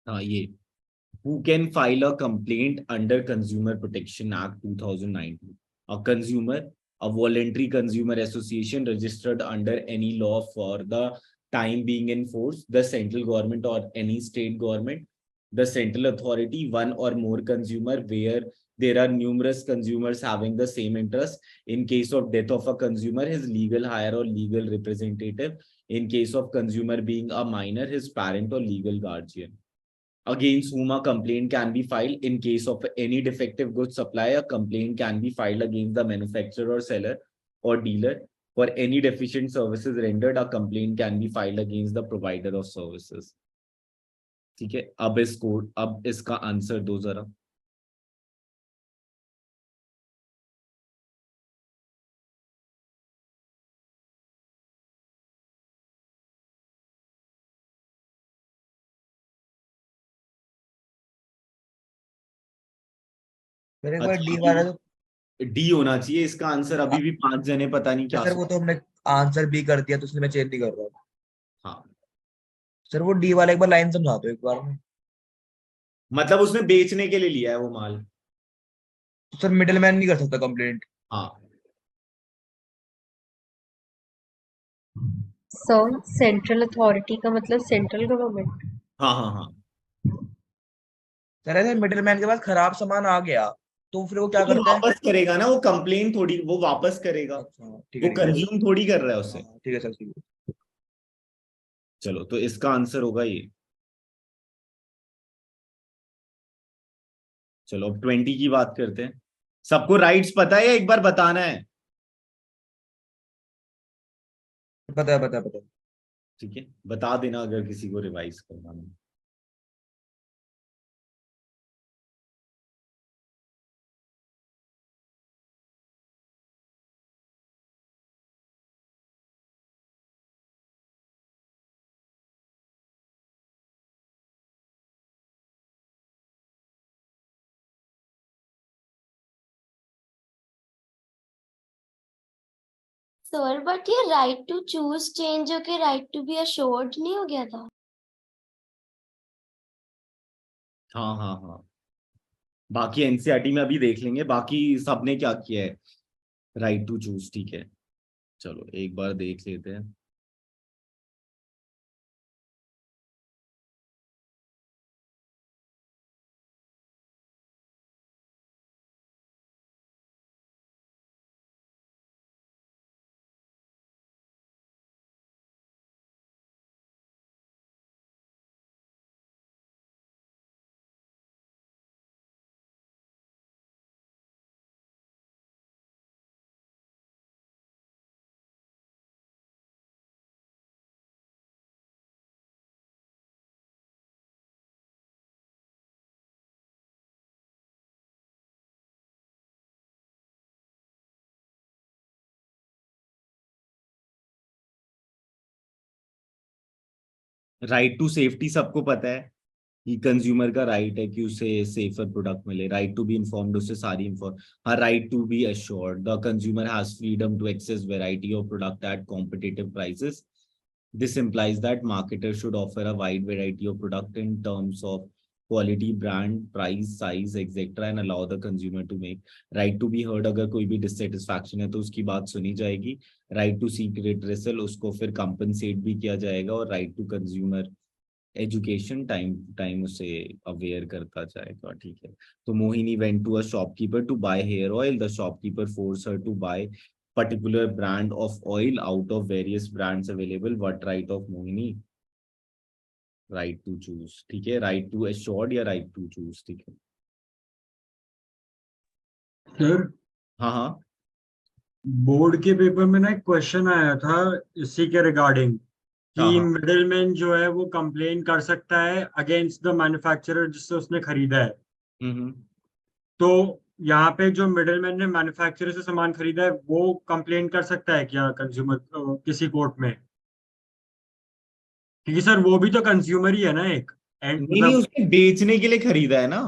हाँ ये who can file a complaint under Consumer Protection Act 2019? A consumer, a voluntary consumer association registered under any law for the time being in force, the central government or any state government, the central authority, one or more consumer where there are numerous consumers having the same interest. In case of death of a consumer, his legal hire or legal representative. In case of consumer being a minor, his parent or legal guardian. Against whom a complaint can be filed. In case of any defective goods supply, a complaint can be filed against the manufacturer or seller or dealer. For any deficient services rendered, a complaint can be filed against the provider of services. ठीक है, अब इसका answer दो जरा. फिर एक बार D वाला D होना चाहिए इसका आंसर. अभी भी 5 जने पता नहीं क्या. सर वो तो हमने आंसर बी कर दिया, तो इसलिए मैं चेंज नहीं कर रहा हूँ. हाँ, सर वो डी वाला एक बार लाइन समझा दो एक बार में. मतलब उसने बेचने के लिए लिया है वो माल. तो सर मिडिल मैन नहीं कर सकता कंप्लेंट. हाँ, सर सेंट्रल अथॉरिटी का मतलब सेंट्रल गवर्नमेंट. हाँ, हाँ, हाँ. सर ऐसे मिडिल मैन के पास खराब सामान आ गया तो फिर वो क्या वो करता है? वापस करेगा ना, वो कंप्लेंट थोड़ी वो वापस करेगा. अच्छा ठीक वो है कंज्यूम थोड़ी कर रहा है उससे. ठीक है सर ठीक है. चलो, तो इसका आंसर होगा ये. चलो अब 20 की बात करते हैं. सबको राइट्स पता है या एक बार बताना है? पता है पता है पता है. ठीक है, बता देना अगर किसी को रिवाइज करना है. सर बट ये राइट टू चूज चेंज होके राइट टू बी अश्योर्ड नहीं हो गया था? हाँ, हाँ, हाँ. बाकी एनसीईआरटी में अभी देख लेंगे. बाकी सबने क्या किया है, राइट टू चूज. ठीक है, चलो एक बार देख लेते हैं. राइट टू सेफ्टी सबको पता है कि कंज्यूमर का राइट है कि उसे सेफर प्रोडक्ट मिले. राइट टू बी इन्फॉर्म्ड, उससे सारी इन्फॉर्म. हाँ, right to be assured. The consumer has freedom to access variety of product at competitive prices. This implies that marketers should offer a wide variety of product in terms of quality, brand, price, size, etc. and allow the consumer to make. Right to be heard, अगर कोई भी dissatisfaction है तो उसकी बात सुनी जाएगी. Right to seek redressal, उसको फिर compensate भी किया जाएगा. और right to consumer education, time उसे aware करता जाएगा. ठीक है, तो Mohini went to a shopkeeper to buy hair oil. The shopkeeper forced her to buy particular brand of oil out of various brands available. What right of Mohini? Right to choose. ठीक है, right to assured या right to choose. ठीक है sir हाँ, हाँ. Board के paper में ना एक क्वेश्चन आया था इसी के रिगार्डिंग हाँ, कि हाँ. मिडिलमैन जो है वो कंप्लेन कर सकता है अगेंस्ट द मैन्युफैक्चरर जिससे उसने खरीदा है. तो यहाँ पे जो मिडिलमैन ने मैन्युफैक्चरर से सामान खरीदा है वो कंप्लेन कर सकता है क्या कंज्यूमर किसी कोर्ट में? क्योंकि सर वो भी तो कंज्यूमर ही है ना एक. एंड नहीं, उसने बेचने के लिए खरीदा है ना.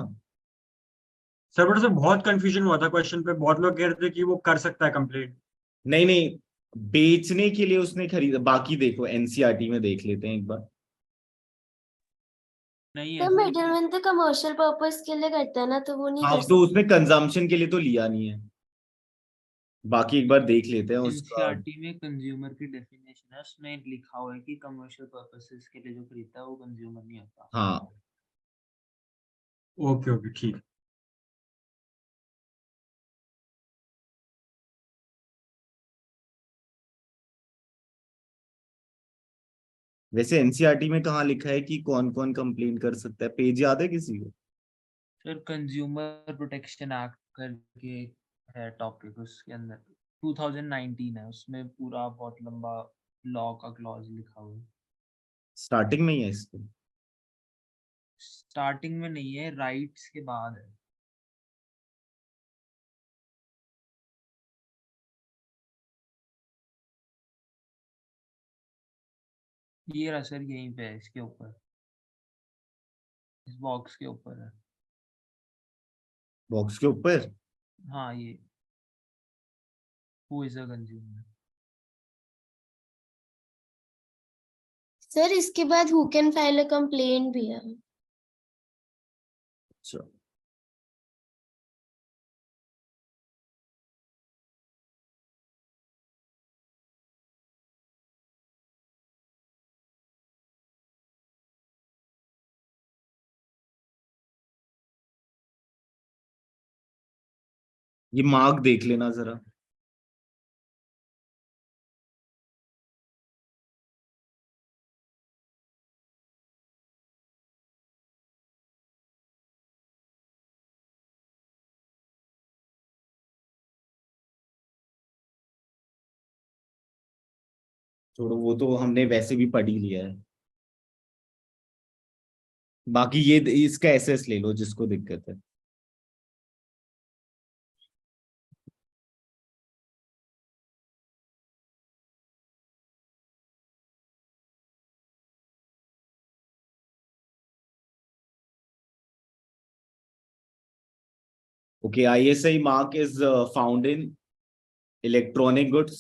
सर बट सर बहुत कंफ्यूजन हुआ था क्वेश्चन पे. बहुत लोग कह रहे थे कि वो कर सकता है कंप्लेन. नहीं नहीं, बेचने के लिए उसने खरीदा. बाकी देखो एनसीईआरटी में देख लेते हैं एक बार. नहीं तो है सर। मिडिलमैन तो कमर्शियल पर्पस के लिए करता है ना, तो वो नहीं हाँ कर तो उसमें कंजम्पशन के लिए तो लिया नहीं है, बाकी एक बार देख लेते हैं उसका। एनसीईआरटी में कंज्यूमर की डेफिनेशन है, उसमें लिखा हुआ है कि कमर्शियल पर्पसेस के लिए जो खरीदता है वो कंज्यूमर नहीं होता। हाँ ओके ओके ठीक। वैसे एनसीईआरटी में कहाँ लिखा है कि कौन कौन कंप्लेन कर सकता है, पेज याद है किसी को? सर कंज्यूमर प्रोटेक्शन एक्ट करके है टॉपिक, उसके अंदर 2019 है, उसमें पूरा बहुत लंबा लॉ का क्लॉज लिखा हुआ है। स्टार्टिंग में ही है इसके? स्टार्टिंग में नहीं है, राइट्स के बाद है। ये रहा सर, यहीं पे है, इसके ऊपर, इस बॉक्स के ऊपर है। बॉक्स के ऊपर? हाँ ये who is a consumer. Sir इसके बाद who can file a complaint भी है। अच्छा, ये मार्क देख लेना जरा। छोड़ो, वो तो हमने वैसे भी पढ़ ही लिया है। बाकी ये इसका एसएस ले लो जिसको दिक्कत है। Okay, ISI mark is found in electronic goods,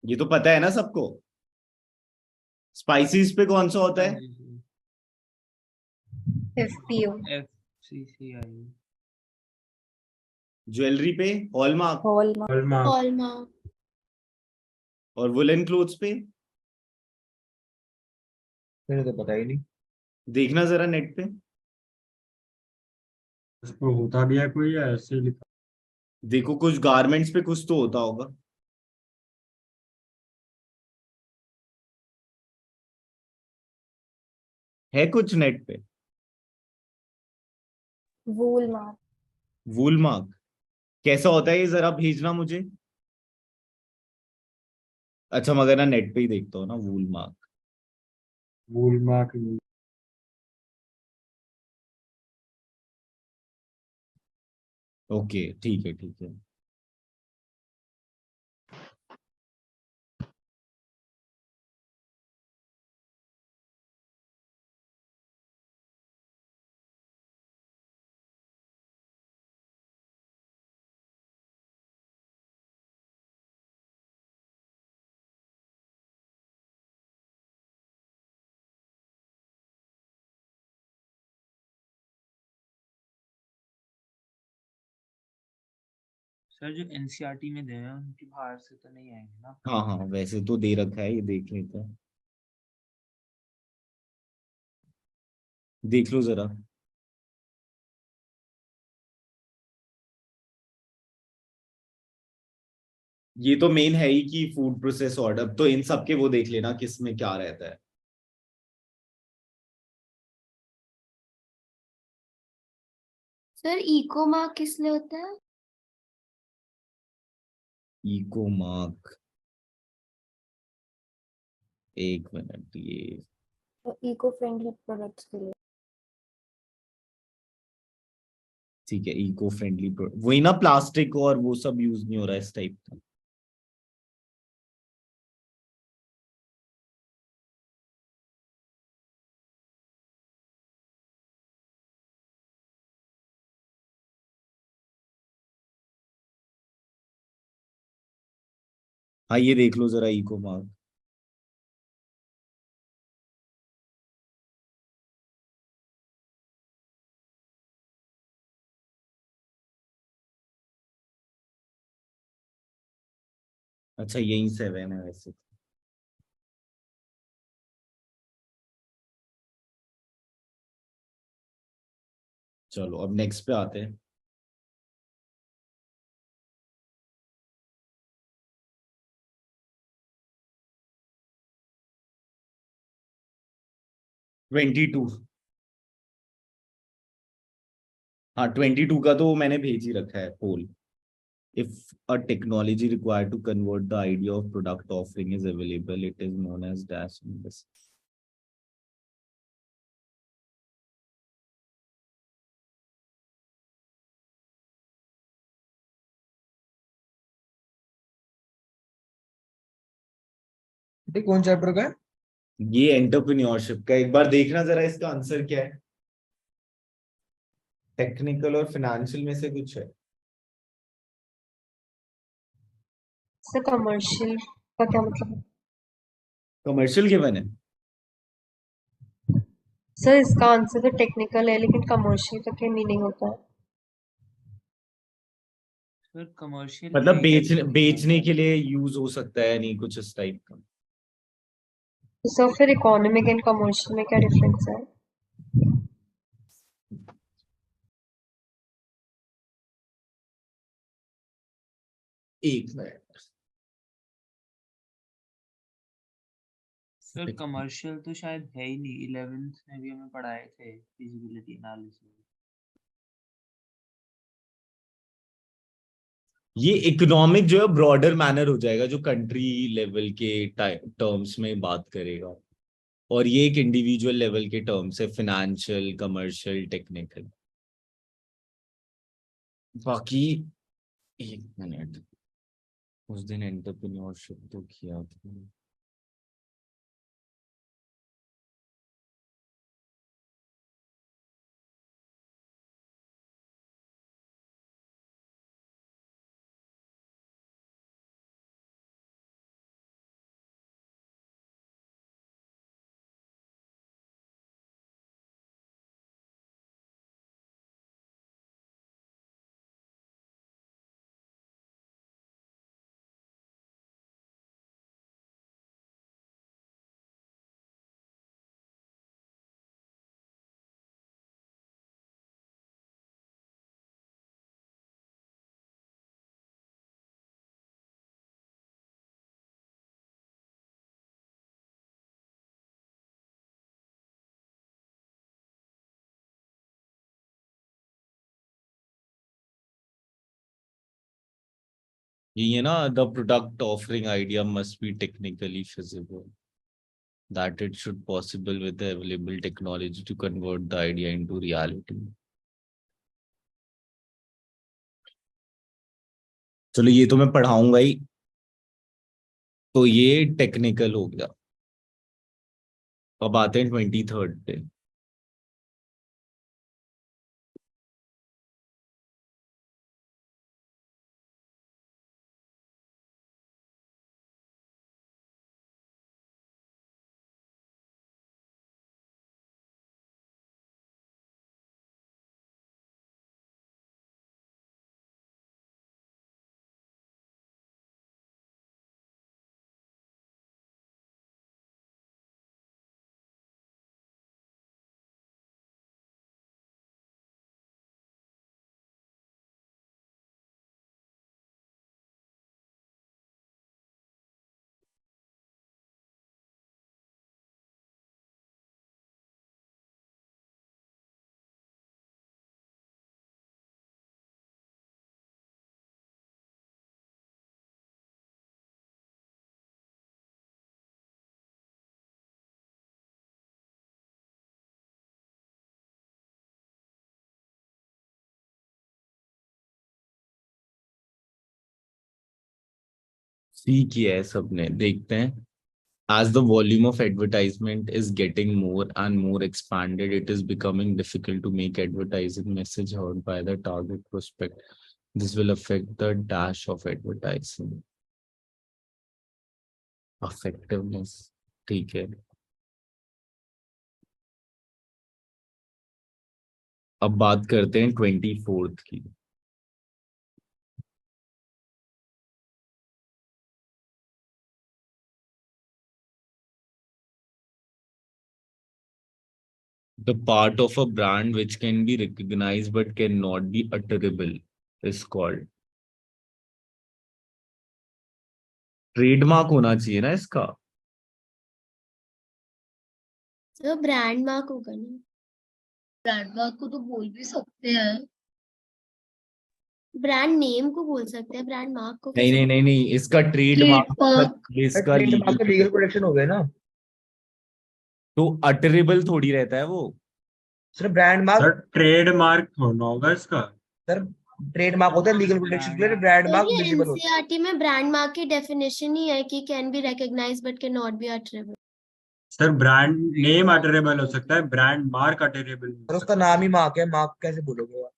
ये तो पता है ना सबको। स्पाइसेस पे कौन सा होता है? FPO FCCI। ज्वेलरी पे हॉलमार्क, हॉलमार्क हॉलमार्क। हॉलमार्क। और वुलन क्लोथ्स पे मुझे तो पता ही नहीं। देखना जरा नेट पे। उस पर होता भी है कोई या ऐसे ही लिखा? देखो कुछ गारमेंट्स पे कुछ तो होता होगा। है कुछ नेट पे? वूल मार्क वूल मार्क कैसा होता है ये जरा भेजना मुझे। अच्छा, मगर ना नेट पे ही देखता हूँ ना वूल मार्क। वॉलमार्क। ओके ठीक है ठीक है। सर जो एनसीईआरटी में दे हैं उनके बाहर से तो नहीं आएंगे ना? हाँ हाँ, वैसे तो दे रखा है, ये देख लेते हैं। देख लो जरा। ये तो मेन है ही कि फूड प्रोसेस ऑर्डर, तो इन सब के वो देख लेना किस में क्या रहता है। सर इको मार्क किस लिए होता है? इको मार्क, एक मिनट, ये इको फ्रेंडली प्रोडक्ट्स के लिए। ठीक है, इको फ्रेंडली वही ना, प्लास्टिक और वो सब यूज नहीं हो रहा है इस टाइप का। हाँ ये देख लो जरा इको मार्क। अच्छा यही 7 है वैसे। चलो अब नेक्स्ट पे आते हैं। Twenty two. हाँ 22 का तो मैंने भेज ही रखा है पोल। If a technology required to convert the idea of product offering is available, it is known as dash in this. ठीक, कौन चैप्टर का है? ये एंटरप्रेन्योरशिप का, एक बार देखना जरा इसका आंसर क्या है। टेक्निकल और फाइनेंशियल में से कुछ है। सर कमर्शियल का क्या मतलब है? कमर्शियल गिवन है। सर इसका आंसर तो टेक्निकल है लेकिन कमर्शियल का क्या मीनिंग होता है? फिर कमर्शियल मतलब में बेचने के लिए यूज हो सकता है, नहीं कुछ इस टाइप का। तो सर फिर इकोनॉमिक एंड कमर्शियल में क्या डिफरेंस है? एक मिनट। फिर कमर्शियल तो शायद है ही नहीं, 11th में भी हमें पढ़ाए थे फिजिबिलिटी एनालिसिस। ये इकोनॉमिक जो है ब्रॉडर मैनर हो जाएगा, जो कंट्री लेवल के टर्म्स में बात करेगा, और ये एक इंडिविजुअल लेवल के टर्म्स है, फाइनेंशियल, कमर्शियल, टेक्निकल। बाकी एक मिनट, उस दिन एंटरप्रेन्योरशिप तो किया था। ये ना, the product offering idea must be technically feasible, that it should possible with the available technology to convert the idea into reality. चलो ये तो मैं पढ़ाऊंगा ही, तो ये टेक्निकल हो गया। अब आते हैं 23rd पे। सी किया है सबने, देखते हैं। As the volume of advertisement is getting more and more expanded, it is becoming difficult to make advertising message heard by the target prospect. This will affect the dash of advertising effectiveness. ठीक है, अब बात करते हैं 24th की। The part of a brand which can be recognized but cannot be utterable is called. Trademark होना चाहिए ना इसका. सर ब्रांड मार्क होगा ना. ब्रांड मार्क को तो बोल भी सकते हैं. ब्रांड नेम को बोल सकते हैं, ब्रांड मार्क को नहीं नहीं नहीं नहीं, इसका ट्रेडमार्क ट्रेडमार्क इसका ट्रेडमार्क तो लीगल प्रोटेक्शन हो गया ना. तो अटरेबल थोड़ी रहता है वो. Sir brand mark, sir trademark होना होगा इसका. सर ट्रेडमार्क होता है लीगल प्रोटेक्शन के लिए, ब्रांड तो मार्क ये विजिबल होता है. एनसीईआरटी में ब्रांड मार्क की डेफिनेशन ही है कि can be recognised but can not be utterable. Sir brand name utterable हो सकता है, ब्रांड मार्क अटरेबल सर उसका नाम ही मार्क है, मार्क कैसे बोलोगे आप?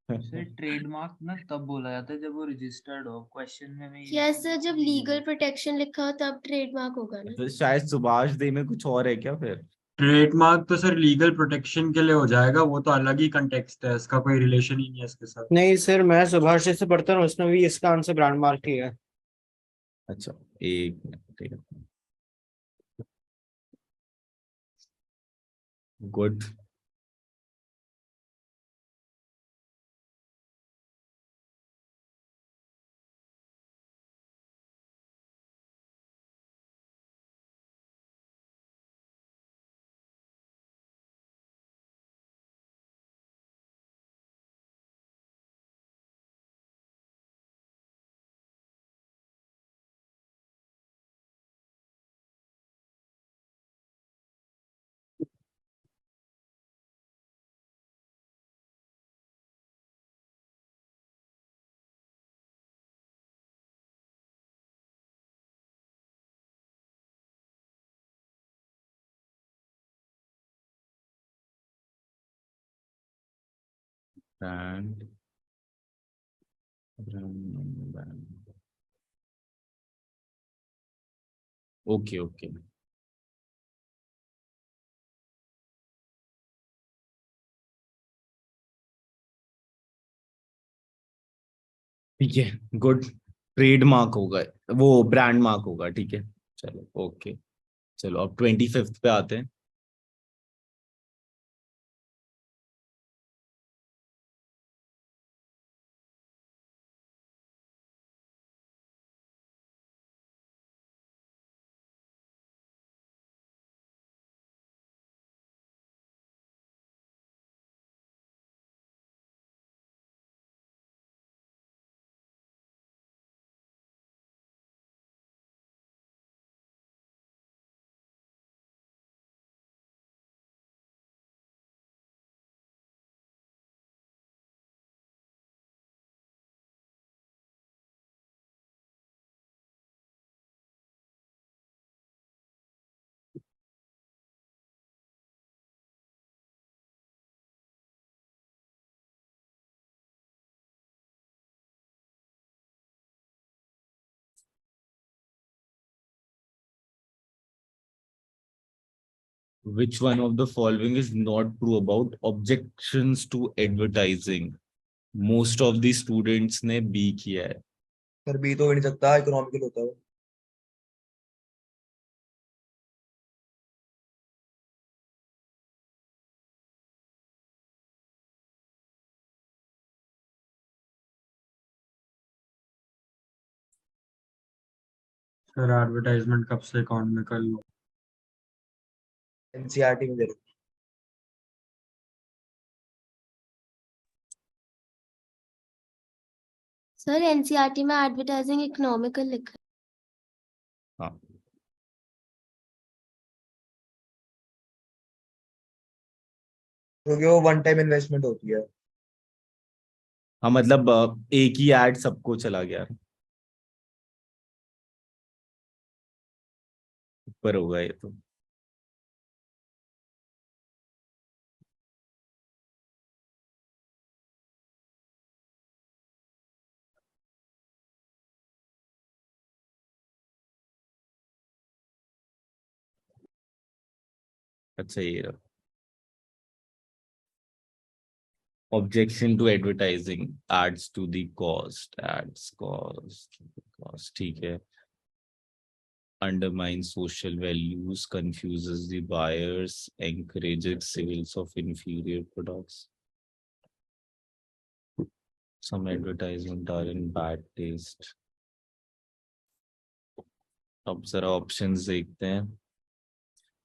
सर ट्रेडमार्क ना तब बोला जाता है जब वो रजिस्टर्ड हो. क्वेश्चन में मैं यस सर, जब लीगल प्रोटेक्शन लिखा हो तब ट्रेडमार्क होगा ना. तो शायद सुभाष दे में कुछ और है क्या फिर. ट्रेडमार्क तो सर लीगल प्रोटेक्शन के लिए हो जाएगा, वो तो अलग ही कंटेक्स्ट है, इसका कोई रिलेशन ही नहीं है इसके साथ. नहीं सर, मैं सुभाष से पढ़ता हूँ, उसने भी इसका आंसर ब्रांड मार्क किया है. अच्छा एक मिनट, ठीक है. Good. Brand brand. Okay okay. ठीक है गुड. ट्रेडमार्क होगा, वो ब्रांड मार्क होगा. ठीक है चलो ओके. चलो अब 25th पे आते हैं. Which one of the following is not true about objections to advertising? Most of the students ने B किया है. सर बी तो हो ही नहीं सकता, इकोनॉमिकल होता है वो. सर एडवर्टाइजमेंट कब से अकाउंट में कर लो. एनसीईआरटी में दे रहे. सर एनसीईआरटी में एडवर्टाइजिंग इकोनॉमिकल लिखा है. हाँ क्योंकि वो वन टाइम इन्वेस्टमेंट होती है. हाँ मतलब एक ही एड सबको चला गया. ऊपर होगा ये तो. अच्छा ये रहा. Objection to advertising adds to the cost. Adds cost. ठीक है. undermines social values, confuses the buyers, encourages sales of inferior products. Some advertisements are in bad taste. अब जरा options देखते हैं.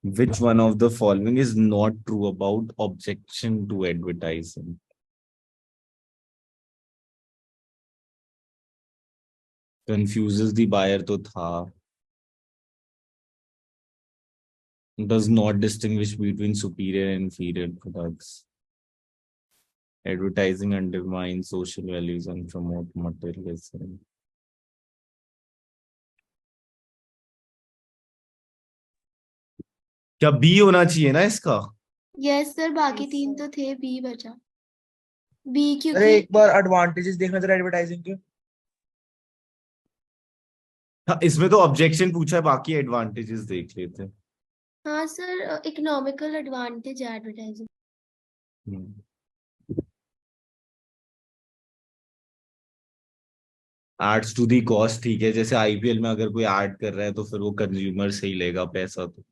Which one of the following is not true about objection to advertising? Confuses the buyer तो था. Does not distinguish between superior and inferior products. Advertising undermines social values and promote materialism. क्या B होना चाहिए ना इसका? Yes sir, बाकी तीन तो थे, बी बचा। बी अरे क्योंकि एक बार एडवांटेजेस देखना जरा एडवर्टाइजिंग के। हाँ, इसमें तो ऑब्जेक्शन पूछा है, बाकी एडवांटेजेस देख लेते हैं. हाँ सर, इकोनॉमिकल एडवांटेज है advertising. Adds to the cost, ठीक है. जैसे आईपीएल में अगर कोई ऐड कर रहा है तो फिर वो कंज्यूमर से ही लेगा पैसा. तो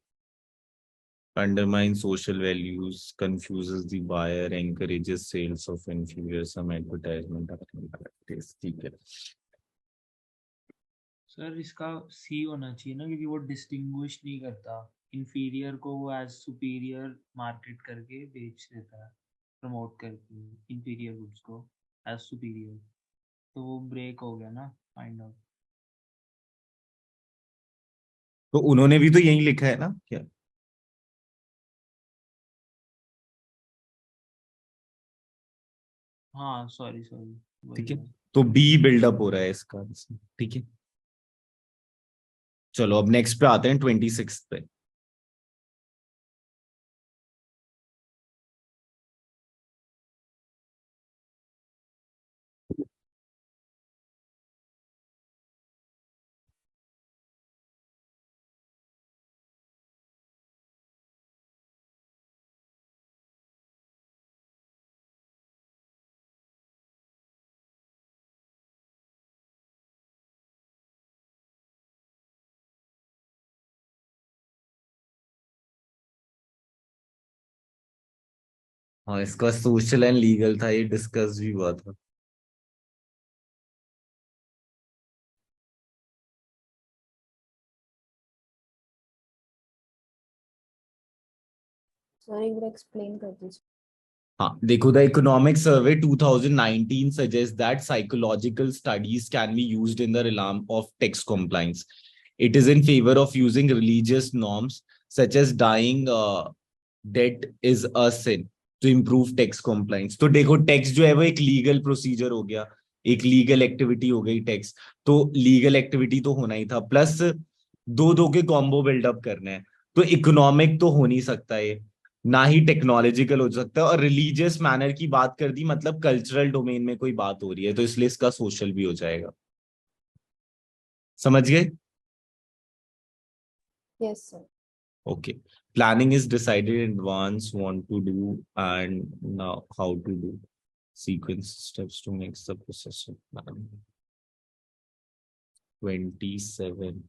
undermines social values, confuses the buyer, encourages sales of inferior, some advertisement are in bad taste. ठीक है. सर इसका सी होना चाहिए ना, क्योंकि वो डिस्टिंग्विश नहीं करता, इंफीरियर को वो एज सुपीरियर मार्केट करके बेच देता है, प्रमोट करके इंफीरियर गुड्स को एज सुपीरियर, तो वो ब्रेक हो गया ना काइंड ऑफ. तो उन्होंने भी तो यही लिखा है ना क्या? हाँ सॉरी ठीक है, तो बी बिल्डअप हो रहा है इसका. ठीक है, चलो अब नेक्स्ट पे आते हैं 26 पे. हाँ, इसका सोशल एंड लीगल था, ये डिस्कस भी हुआ था. सर एक बार एक्सप्लेन कर दीजिए। हाँ देखो, the economic survey 2019 suggests that psychological studies can be used in the realm of tax compliance. It is in favor of using religious norms such as dying debt is a sin to improve tax compliance. तो देखो, tax जो है वो एक legal procedure हो गया, एक legal activity हो गई टैक्स. तो लीगल एक्टिविटी तो होना ही था, प्लस दो दो के कॉम्बो बिल्डअप करने हैं. तो इकोनॉमिक तो हो नहीं सकता ये, ना ही टेक्नोलॉजिकल हो सकता है. और रिलीजियस मैनर की बात कर दी, मतलब कल्चरल डोमेन में कोई बात हो रही है, तो इसलिए इसका सोशल भी हो जाएगा. समझ गए? Yes sir. Okay. Planning is decided in advance what to do and now how to do. Sequence steps to make the process of planning. 27.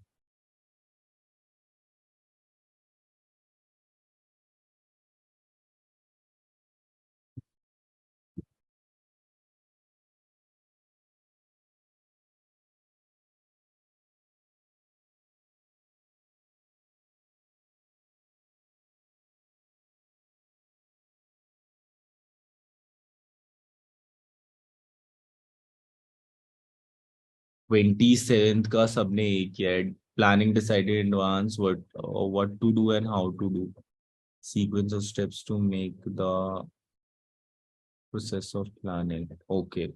Seventh का सबने एक किया है. Planning decided in advance what to do and how to do. Sequence of steps to make the process of planning. Okay.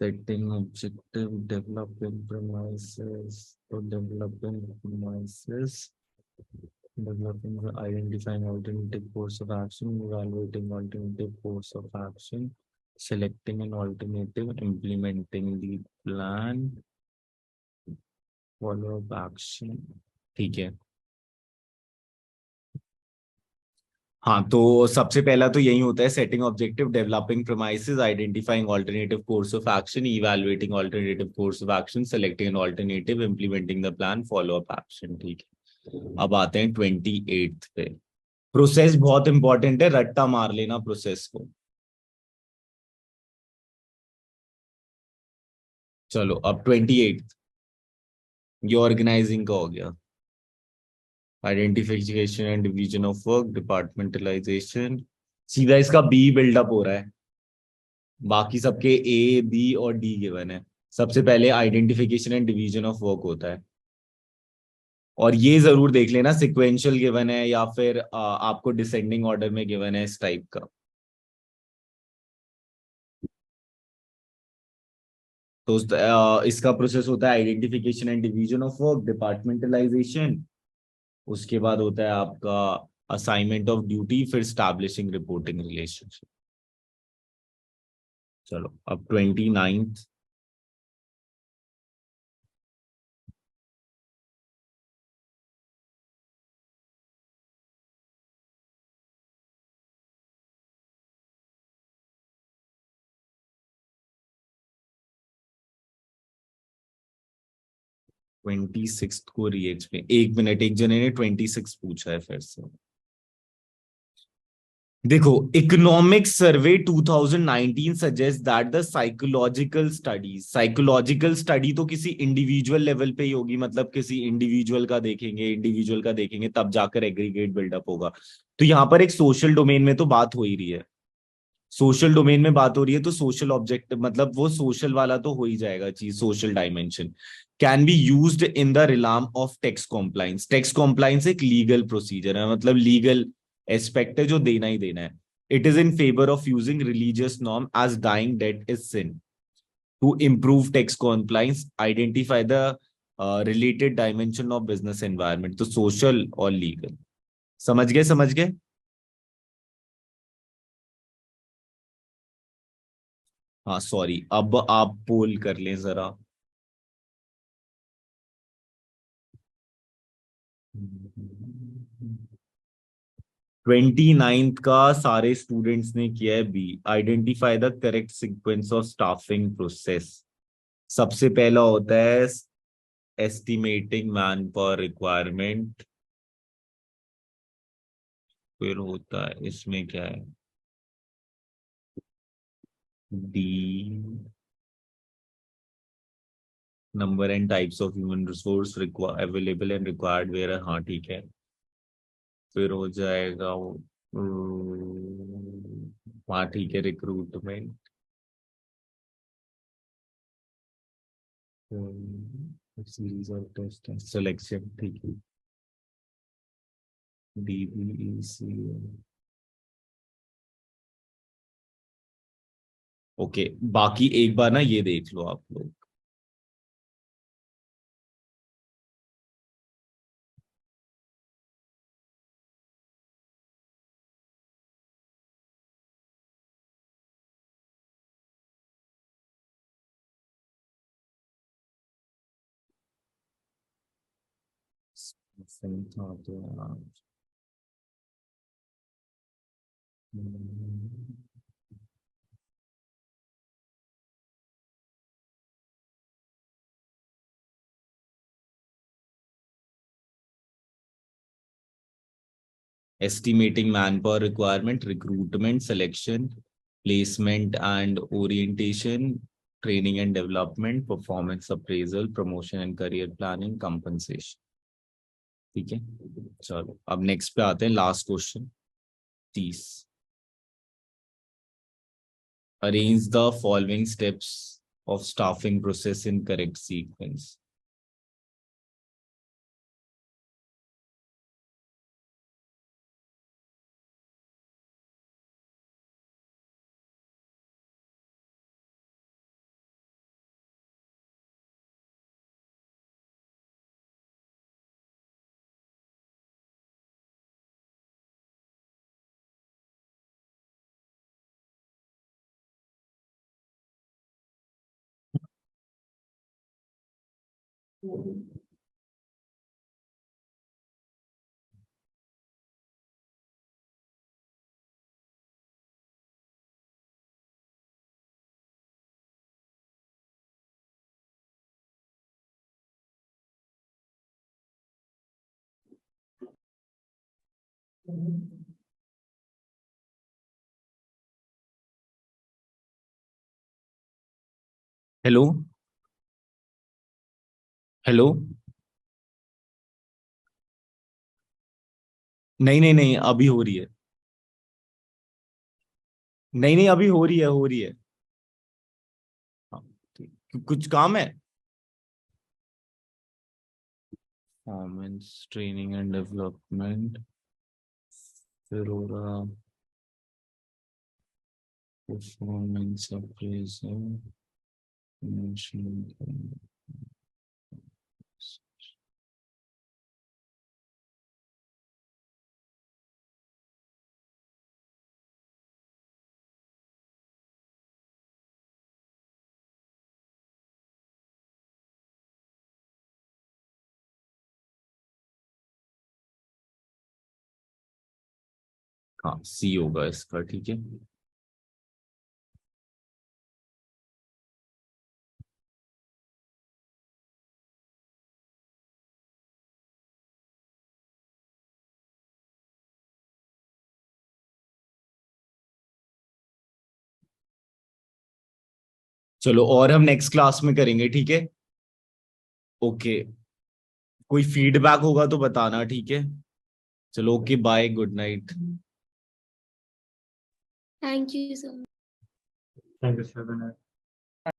Setting objective, developing premises, developing, identifying alternative course of action, evaluating alternative course of action, selecting an alternative, implementing the plan, follow up action. ठीक है. हाँ, तो सबसे पहला तो यही होता है, setting objective, developing premises, identifying alternative course of action, evaluating alternative course of action, selecting an alternative, implementing the plan, follow up action. ठीक है, अब आते हैं 28th पे। प्रोसेस बहुत इंपॉर्टेंट है, रट्टा मार लेना प्रोसेस को। चलो अब 28th, ये ऑर्गेनाइजिंग का हो गया। Identification and division of work, departmentalisation, सीधा इसका बी बिल्डअप हो रहा है, बाकी सबके ए बी और डी गिवन है। सबसे पहले identification and division of work होता है, और ये जरूर देख लेना सिक्वेंशियल गिवन है या फिर आपको डिसेंडिंग ऑर्डर में गिवन है, इस टाइप का। तो इसका प्रोसेस होता है identification and division of work, departmentalisation, उसके बाद होता है आपका असाइनमेंट ऑफ ड्यूटी, फिर स्टैब्लिशिंग रिपोर्टिंग रिलेशनशिप। चलो अब 29th। ट्वेंटी सिक्स को रिएक्ट में, एक मिनट, एक जने ने 26 पूछा है फिर से। देखो, economic survey 2019 suggest that the psychological study तो किसी इंडिविजुअल लेवल पे ही होगी, मतलब किसी इंडिविजुअल का देखेंगे तब जाकर एग्रीगेट बिल्डअप होगा। तो यहाँ पर एक सोशल डोमेन में तो बात हो ही रही है, सोशल डोमेन में बात हो रही है, तो सोशल ऑब्जेक्ट मतलब वो सोशल वाला तो हो ही जाएगा चीज, social dimension can be used in the realm of tax compliance. Tax compliance एक लीगल प्रोसीजर है, मतलब लीगल एस्पेक्ट है जो देना ही देना है। It is in favour of using religious norm as dying debt is sin to improve tax compliance, identify the related dimension of business environment. तो सोशल और लीगल, समझ गए समझ गए। हाँ सॉरी, अब आप पोल कर लें जरा। 29th का सारे स्टूडेंट्स ने किया है B, identify the correct sequence of staffing process. सबसे पहला होता है एस्टिमेटिंग मैन पावर रिक्वायरमेंट, फिर होता है इसमें क्या है, the number and types of human resource available and required where, हाँ ठीक है। फिर हो जाएगा वो, हाँ ठीक है, recruitment, series of test selection, ठीक है, DBEC। ओके, बाकी एक बार ना ये देख लो आप लोग, सही था तो यार। estimating manpower requirement, recruitment, selection, placement and orientation, training and development, performance appraisal, promotion and career planning, compensation। ठीक है, चलो अब नेक्स्ट पे आते हैं, last question 30। Arrange the following steps of staffing process in correct sequence. Hello hello, नहीं नहीं नहीं, अभी हो रही है, नहीं नहीं अभी हो रही है, हो रही है। हाँ, ठीक। कुछ काम है? परफॉर्मेंस ट्रेनिंग एंड डेवलपमेंट, फिर हो रहा परफॉर्मेंस अप्रेजल, हाँ सी होगा इसका, ठीक है। चलो, और हम नेक्स्ट क्लास में करेंगे, ठीक है। ओके, कोई फीडबैक होगा तो बताना, ठीक है। चलो, okay, bye, good night. Thank you so much. Thank you sir.